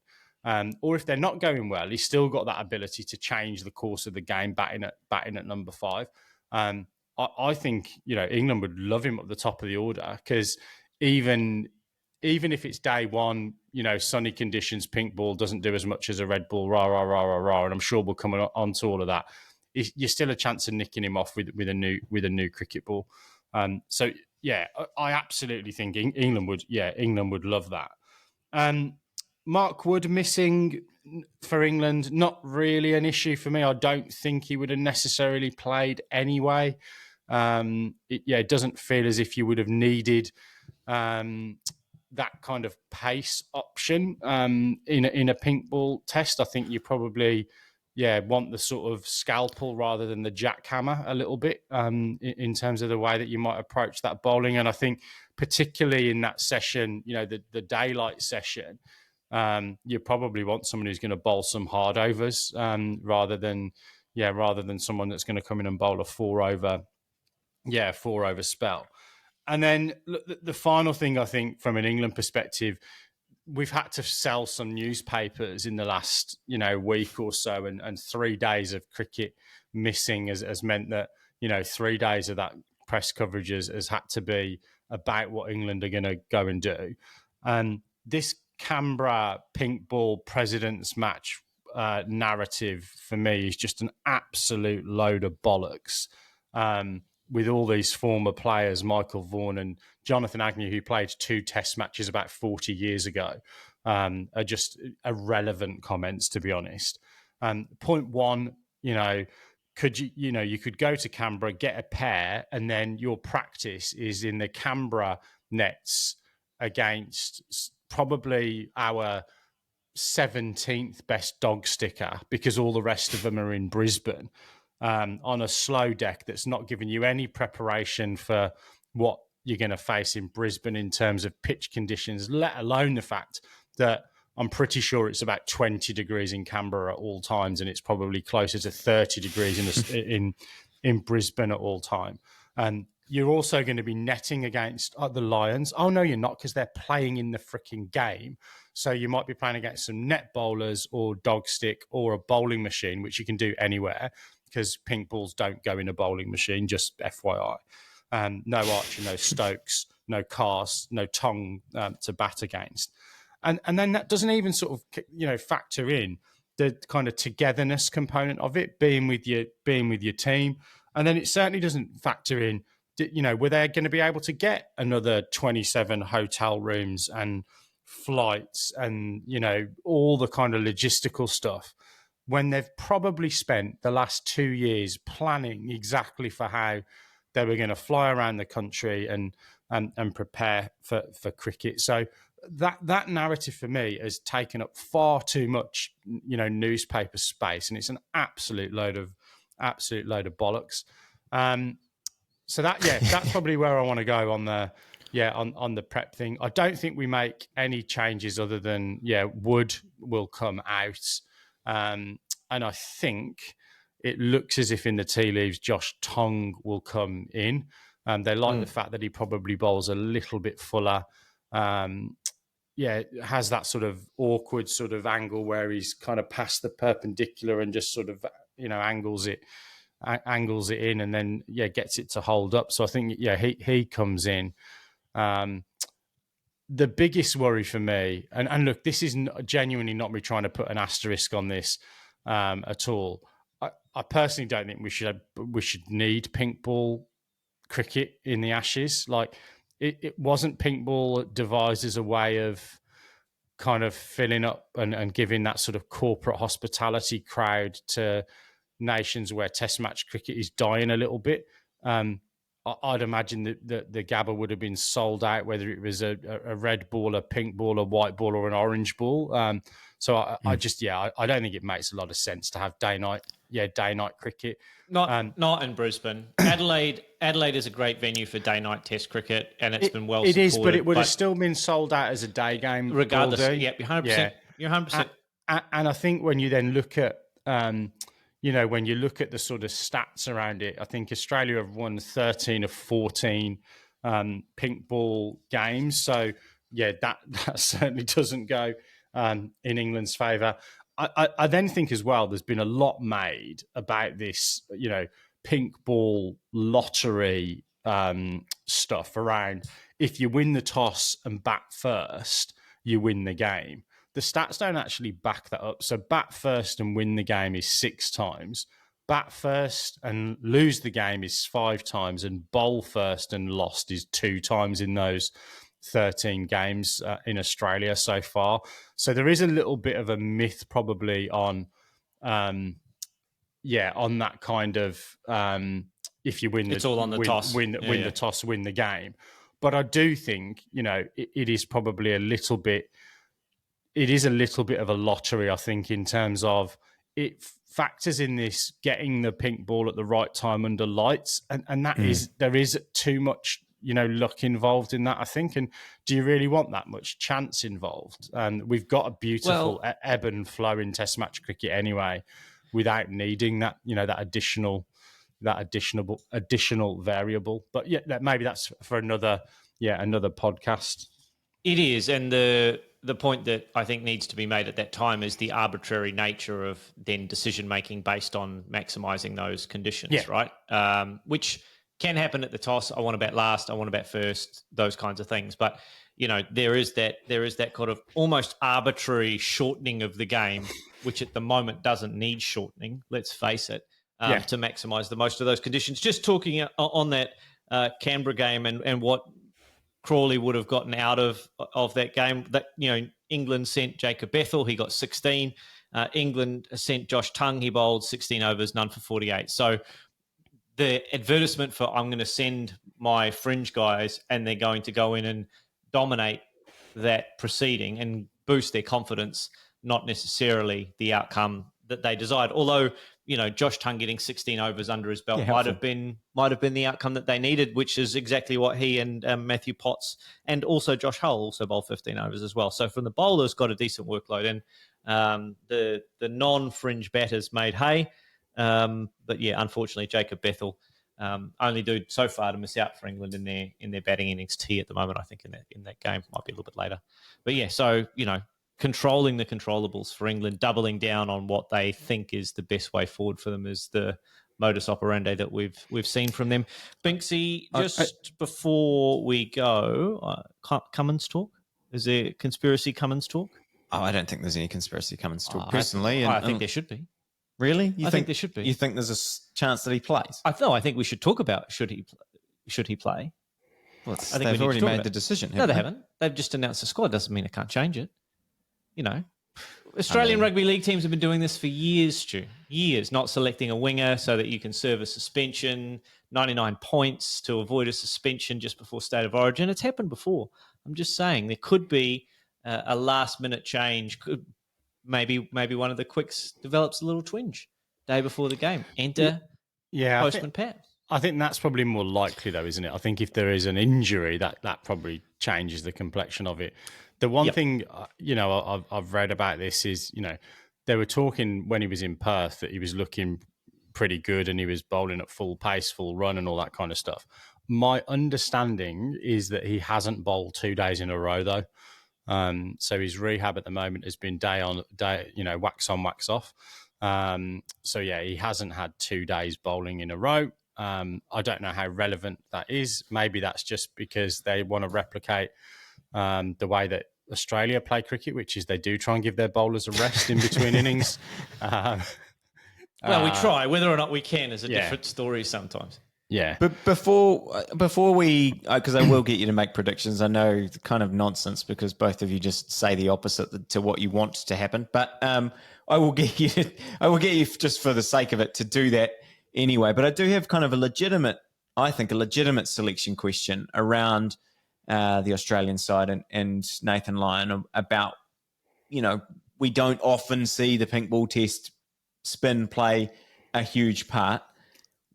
Or if they're not going well, he's still got that ability to change the course of the game batting at number 5. I think, England would love him at the top of the order, because even if it's day one, sunny conditions, pink ball doesn't do as much as a red ball, rah, rah, rah, rah, rah. And I'm sure we'll come on to all of that. You're still a chance of nicking him off with a new cricket ball. So yeah, I absolutely think England would love that. Mark Wood missing for England, not really an issue for me. I don't think he would have necessarily played anyway. It doesn't feel as if you would have needed that kind of pace option in a pink ball test. I think you probably want the sort of scalpel rather than the jackhammer a little bit in terms of the way that you might approach that bowling. And I think particularly in that session, the daylight session, you probably want someone who's going to bowl some hard overs rather than someone that's going to come in and bowl a 4 over spell. And then the final thing, I think, from an England perspective, we've had to sell some newspapers in the last, week or so, and 3 days of cricket missing has meant that, 3 days of that press coverage has had to be about what England are going to go and do. And this Canberra pink ball president's match narrative for me is just an absolute load of bollocks. With all these former players, Michael Vaughan and Jonathan Agnew, who played 2 test matches about 40 years ago, are just irrelevant comments, to be honest. Point one, you could go to Canberra, get a pair, and then your practice is in the Canberra nets against probably our 17th best dog sticker, because all the rest of them are in Brisbane. On a slow deck that's not giving you any preparation for what you're going to face in Brisbane in terms of pitch conditions, let alone the fact that I'm pretty sure it's about 20 degrees in Canberra at all times, and it's probably closer to 30 degrees in Brisbane at all time. And you're also going to be netting against the Lions. Oh, no, you're not, because they're playing in the freaking game. So you might be playing against some net bowlers or dog stick or a bowling machine, which you can do anywhere, because pink balls don't go in a bowling machine, just FYI. No Archer, no Stokes, no Cars, no Tong to bat against. And then that doesn't even sort of, factor in the kind of togetherness component of it, being with your team. And then it certainly doesn't factor in, were they going to be able to get another 27 hotel rooms and flights and, all the kind of logistical stuff, when they've probably spent the last 2 years planning exactly for how they were going to fly around the country and prepare for cricket. So that narrative for me has taken up far too much, newspaper space, and it's an absolute load of bollocks. So that's probably where I want to go on the prep thing. I don't think we make any changes other than Wood will come out. And I think it looks as if in the tea leaves, Josh Tongue will come in. They like the fact that he probably bowls a little bit fuller. Has that sort of awkward sort of angle where he's kind of past the perpendicular and just sort of, angles it in, and then, gets it to hold up. So I think, he comes in. The biggest worry for me, and look, this is genuinely not me trying to put an asterisk on this at all. I personally don't think we should need pink ball cricket in the Ashes. Like, it wasn't pink ball devised as a way of kind of filling up and giving that sort of corporate hospitality crowd to nations where Test match cricket is dying a little bit. I'd imagine that the Gabba would have been sold out, whether it was a red ball, a pink ball, a white ball, or an orange ball. So I don't think it makes a lot of sense to have day night cricket. Not in Brisbane. Adelaide is a great venue for day night Test cricket, and it's been well supported. It is, but it would have still been sold out as a day game, regardless. Yeah, 100%. You're 100%. And I think when you then look at when you look at the sort of stats around it, I think Australia have won 13 of 14 pink ball games. So, that certainly doesn't go in England's favour. I then think as well, there's been a lot made about this, pink ball lottery stuff around if you win the toss and bat first, you win the game. The stats don't actually back that up. So bat first and win the game is 6 times. Bat first and lose the game is 5 times. And bowl first and lost is 2 times in those 13 games in Australia so far. So there is a little bit of a myth probably on, on that kind of if you win, it's all on the toss. Win the toss, win the game. But I do think it is probably a little bit. It is a little bit of a lottery, I think, in terms of it factors in this getting the pink ball at the right time under lights, and that is there is too much luck involved in that, I think. And do you really want that much chance involved? And we've got a beautiful ebb and flow in Test match cricket anyway, without needing that that additional variable. But maybe that's for another podcast. It is, and the point that I think needs to be made at that time is the arbitrary nature of then decision making based on maximising those conditions, right? Which can happen at the toss. I want to bat last. I want to bat first. Those kinds of things. But there is that kind of almost arbitrary shortening of the game, which at the moment doesn't need shortening. Let's face it, to maximise the most of those conditions. Just talking on that Canberra game and what Crawley would have gotten out of that game. That England sent Jacob Bethel. He got 16. England sent Josh Tongue. He bowled 16 overs, none for 48. So the advertisement for I'm going to send my fringe guys and they're going to go in and dominate that proceeding and boost their confidence, not necessarily the outcome that they desired. Although, Josh Tongue getting 16 overs under his belt might have been the outcome that they needed, which is exactly what he and Matthew Potts and also Josh Hull also bowled 15 overs as well. So from the bowlers, got a decent workload, and the non-fringe batters made hay. But unfortunately, Jacob Bethel only do so far to miss out for England in their batting innings T at the moment. I think in that game might be a little bit later. But so controlling the controllables for England, doubling down on what they think is the best way forward for them is the modus operandi that we've seen from them. Binksy, just before we go, Cummins talk. Is there conspiracy Cummins talk? Oh, I don't think there's any conspiracy Cummins talk personally. I think there should be. Really? I think there should be. You think there's a chance that he plays? I think we should talk about should he play. Well, they've already made the decision. No, they haven't. They've just announced the squad. Doesn't mean I can't change it. Australian rugby league teams have been doing this for years, Stu. Years, not selecting a winger so that you can serve a suspension, 99 points to avoid a suspension just before State of Origin. It's happened before. I'm just saying there could be a last-minute change. Maybe one of the quicks develops a little twinge day before the game. Enter Postman Pat. I think that's probably more likely, though, isn't it? I think if there is an injury, that probably changes the complexion of it. The one thing, I've read about this is, they were talking when he was in Perth that he was looking pretty good and he was bowling at full pace, full run and all that kind of stuff. My understanding is that he hasn't bowled 2 days in a row, though. So his rehab at the moment has been day on day, wax on, wax off. He hasn't had 2 days bowling in a row. I don't know how relevant that is. Maybe that's just because they want to replicate the way that Australia play cricket, which is they do try and give their bowlers a rest in between innings. We try. Whether or not we can is a different story sometimes. Yeah. But before we, because I will get you to make predictions. I know kind of nonsense because both of you just say the opposite to what you want to happen. But I will get you just for the sake of it to do that anyway. But I do have kind of a legitimate selection question around the Australian side and Nathan Lyon about, we don't often see the pink ball test spin play a huge part.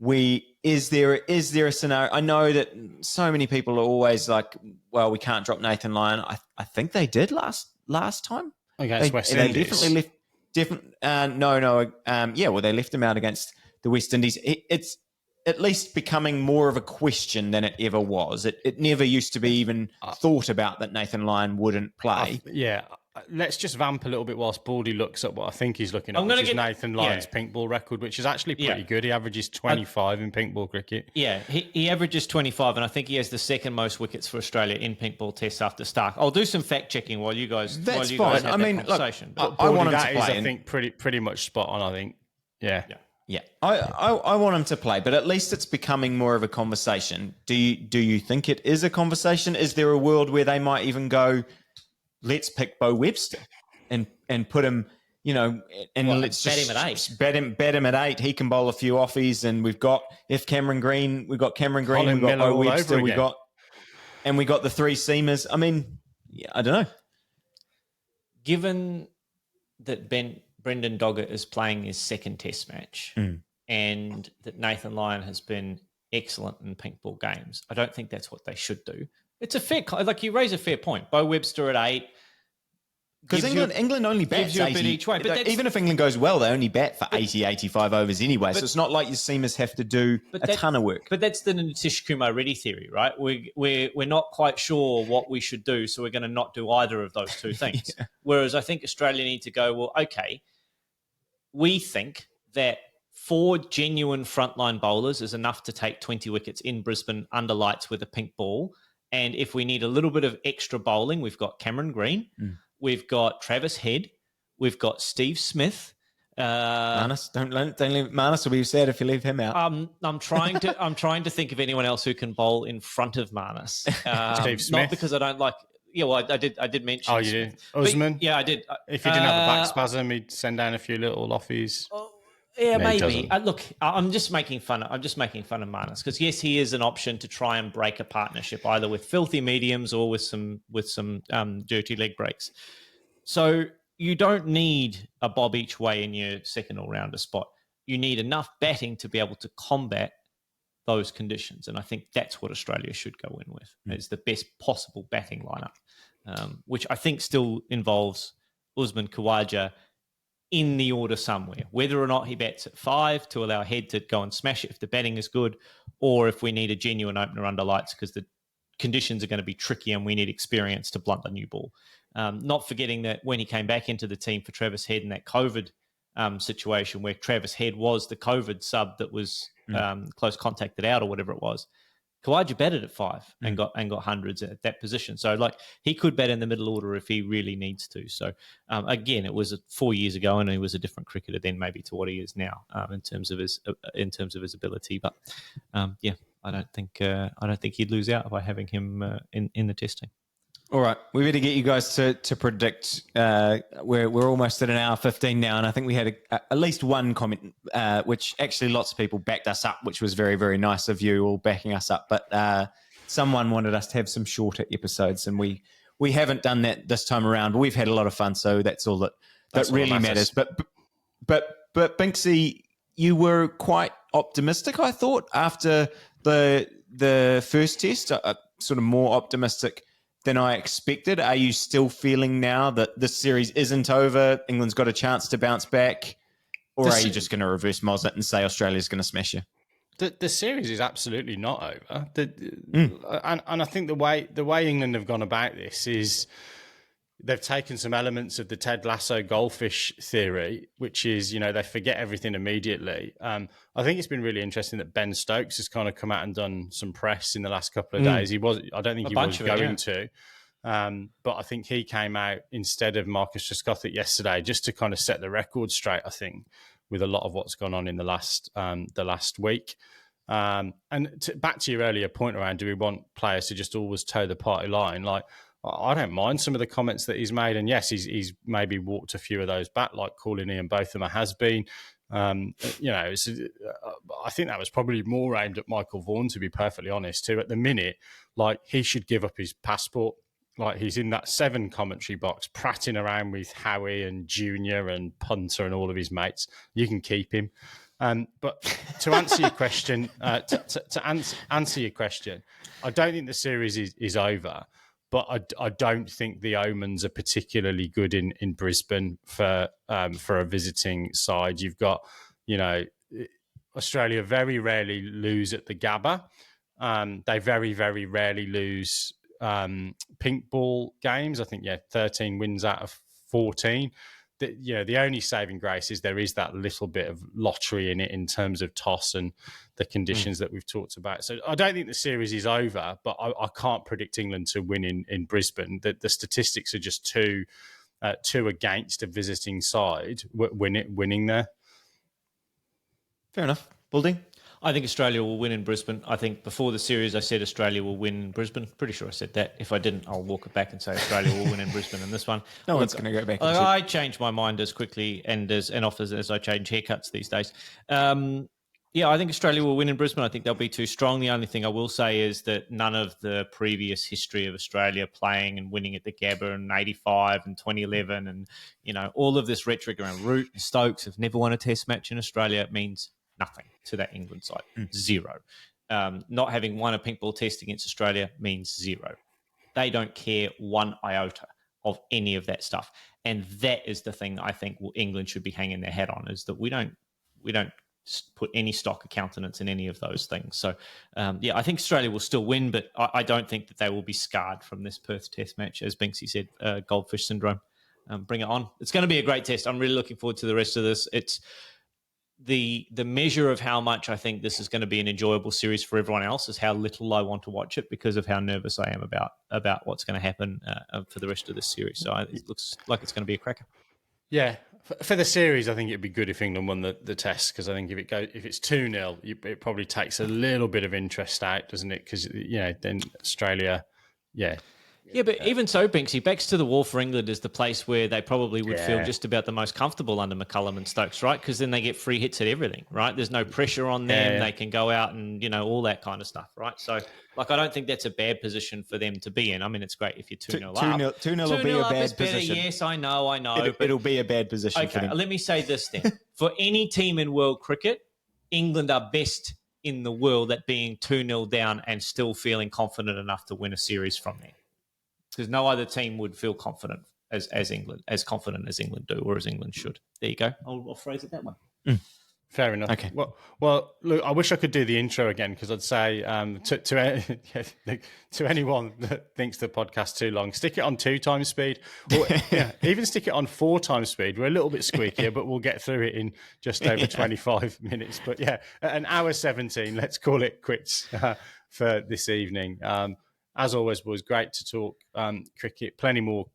Is there a scenario? I know that so many people are always like, well, we can't drop Nathan Lyon. I think they did last time. Against West Indies. Definitely left. They left him out against the West Indies. It's at least becoming more of a question than it ever was. It never used to be even thought about that Nathan Lyon wouldn't play. let's just vamp a little bit whilst Baldy looks up what I think he's looking at, I'm which gonna is get- Nathan Lyon's yeah. pink ball record, which is actually pretty Yeah. good. He averages 25 in pink ball cricket. Yeah, he averages 25, and I think he has the second most wickets for Australia in pink ball tests after Stark. I'll do some fact checking while you guys. That's Guys fine. have I that mean, look, conversation. I want him That to is, play. I think, pretty much spot on. I think, yeah. Yeah, I want him to play, but at least it's becoming more of a conversation. Do you think it is a conversation? Is there a world where they might even go, let's pick Bo Webster and put him, and let's bet just him at 8. Bet him at 8. He can bowl a few offies, and we've got Cameron Green, we've got Colin we've got Miller Bo all Webster, over we again. got the 3 seamers. I mean, I don't know. Given that Brendan Doggett is playing his second Test match, and that Nathan Lyon has been excellent in pink ball games, I don't think that's what they should do. It's a fair, you raise a fair point. Bo Webster at 8. Because England only bats gives you a 80. bit each way, but that's- even if England goes well, they only bat for 80, 85 overs anyway. So it's not like your seamers have to do a ton of work. But that's the Nitish Kumar Reddy theory, right? We're not quite sure what we should do, so we're going to not do either of those two things. Whereas I think Australia need to go, well, okay, we think that 4 genuine frontline bowlers is enough to take 20 wickets in Brisbane under lights with a pink ball. And if we need a little bit of extra bowling, we've got Cameron Green, we've got Travis Head, we've got Steve Smith. Marnus, don't leave Marnus. Will be sad if you leave him out. I'm trying to think of anyone else who can bowl in front of Marnus. Steve Smith. Not because I don't like. Yeah, well, I did mention. Oh, you Smith. did? Usman? Yeah, I did. If he didn't have a back spasm, he'd send down a few little offies. Yeah, No, he maybe. doesn't. Look, I'm just making fun. I'm just making fun of Marnus because yes, he is an option to try and break a partnership either with filthy mediums or with some dirty leg breaks. So you don't need a bob each way in your second all-rounder spot. You need enough batting to be able to combat those conditions, and I think that's what Australia should go in with. Is the best possible batting lineup, which I think still involves Usman Khawaja in the order somewhere, whether or not he bats at 5 to allow Head to go and smash it if the batting is good, or if we need a genuine opener under lights because the conditions are going to be tricky and we need experience to blunt the new ball. Not forgetting that when he came back into the team for Travis Head in that COVID situation where Travis Head was the COVID sub that was close contacted out or whatever it was, Khawaja batted at 5 and got hundreds at that position. So he could bat in the middle order if he really needs to. So again, it was 4 years ago, and he was a different cricketer then maybe to what he is now in terms of his ability. But I don't think he'd lose out by having him in the testing. All right, we better get you guys to predict. We're almost at an hour 15 now, and I think we had at least one comment, which actually lots of people backed us up, which was very, very nice of you all backing us up. But someone wanted us to have some shorter episodes, and we haven't done that this time around. But we've had a lot of fun, so that's all that really matters. But Binksy, you were quite optimistic, I thought, after the first test, sort of more optimistic than I expected. Are you still feeling now that this series isn't over? England's got a chance to bounce back, or are you just going to reverse Moz it and say Australia's going to smash you? The series is absolutely not over. And I think the way England have gone about this is they've taken some elements of the Ted Lasso goldfish theory, which is, they forget everything immediately. I think it's been really interesting that Ben Stokes has kind of come out and done some press in the last couple of days. I don't think he was going to. But I think he came out instead of Marcus Trescothick yesterday just to kind of set the record straight, I think, with a lot of what's gone on in the last week. And back to your earlier point around, do we want players to just always toe the party line? I don't mind some of the comments that he's made. And yes, he's maybe walked a few of those back, like calling Ian Botham a has-been. I think that was probably more aimed at Michael Vaughan, to be perfectly honest, too. At the minute, he should give up his passport. He's in that 7 commentary box, prattling around with Howie and Junior and Punter and all of his mates. You can keep him. But to answer your question, answer your question, I don't think the series is over. But I don't think the omens are particularly good in Brisbane for a visiting side. You've got, Australia very rarely lose at the Gabba. They very, very rarely lose pink ball games. I think, 13 wins out of 14. The only saving grace is there is that little bit of lottery in it in terms of toss and the conditions that we've talked about. So I don't think the series is over, but I can't predict England to win in Brisbane. The statistics are just too against a visiting side winning there. Fair enough. Baldy? I think Australia will win in Brisbane. I think before the series, I said Australia will win in Brisbane. Pretty sure I said that. If I didn't, I'll walk it back and say Australia will win in Brisbane in this one. No one's going to go back. I change my mind as quickly and often as I change haircuts these days. I think Australia will win in Brisbane. I think they'll be too strong. The only thing I will say is that none of the previous history of Australia playing and winning at the Gabba in 85 and 2011 and, all of this rhetoric around Root and Stokes have never won a test match in Australia. It means nothing to that England side. Zero. Not having won a pink ball test against Australia means zero. They don't care one iota of any of that stuff. And that is the thing I think England should be hanging their hat on, is that we don't put any stock of countenance in any of those things. So, I think Australia will still win, but I don't think that they will be scarred from this Perth test match. As Binksy said, goldfish syndrome. Bring it on. It's going to be a great test. I'm really looking forward to the rest of this. It's the measure of how much I think this is going to be an enjoyable series for everyone else is how little I want to watch it because of how nervous I am about what's going to happen for the rest of this series. So it looks like it's going to be a cracker. Yeah. For the series, I think it'd be good if England won the test, because I think if it's 2-0, it probably takes a little bit of interest out, doesn't it? Because then Australia, Yeah, but even so, Binksy, backs to the wall for England is the place where they probably would feel just about the most comfortable under McCullum and Stokes, right? Because then they get free hits at everything, right? There's no pressure on them. Yeah. They can go out and, all that kind of stuff, right? So, I don't think that's a bad position for them to be in. I mean, it's great if you're 2-0 up. 2-0 will be a bad position. Yes, I know. It'll be a bad position for them. Okay, let me say this then. For any team in world cricket, England are best in the world at being 2-0 down and still feeling confident enough to win a series from there. Because no other team would feel confident as confident as England do, or as England should. There you go. I'll phrase it that way. Fair enough. Okay. Well, look, I wish I could do the intro again, because I'd say to anyone that thinks the podcast's too long, stick it on 2 times speed, or even stick it on 4 times speed. We're a little bit squeakier, but we'll get through it in just over 25 minutes. But at an hour 17, let's call it quits for this evening. As always, boys, great to talk cricket. Plenty more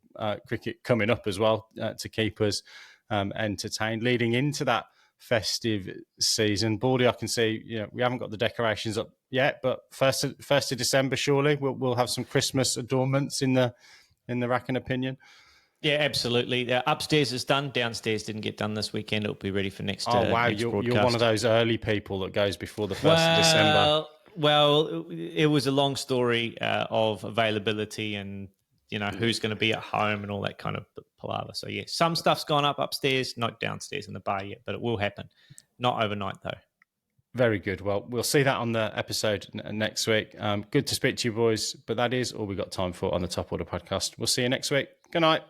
cricket coming up as well to keep us entertained leading into that festive season. Baldy, I can see we haven't got the decorations up yet, but first of December, surely we'll have some Christmas adornments in the rack and opinion. Yeah, absolutely. Upstairs is done. Downstairs didn't get done this weekend. It'll be ready for next. Wow, next you're one of those early people that goes before the 1st of December. Well, it was a long story of availability and, who's going to be at home and all that kind of palaver. So, some stuff's gone up upstairs, not downstairs in the bar yet, but it will happen. Not overnight, though. Very good. Well, we'll see that on the episode next week. Good to speak to you, boys, but that is all we got time for on the Top Order podcast. We'll see you next week. Good night.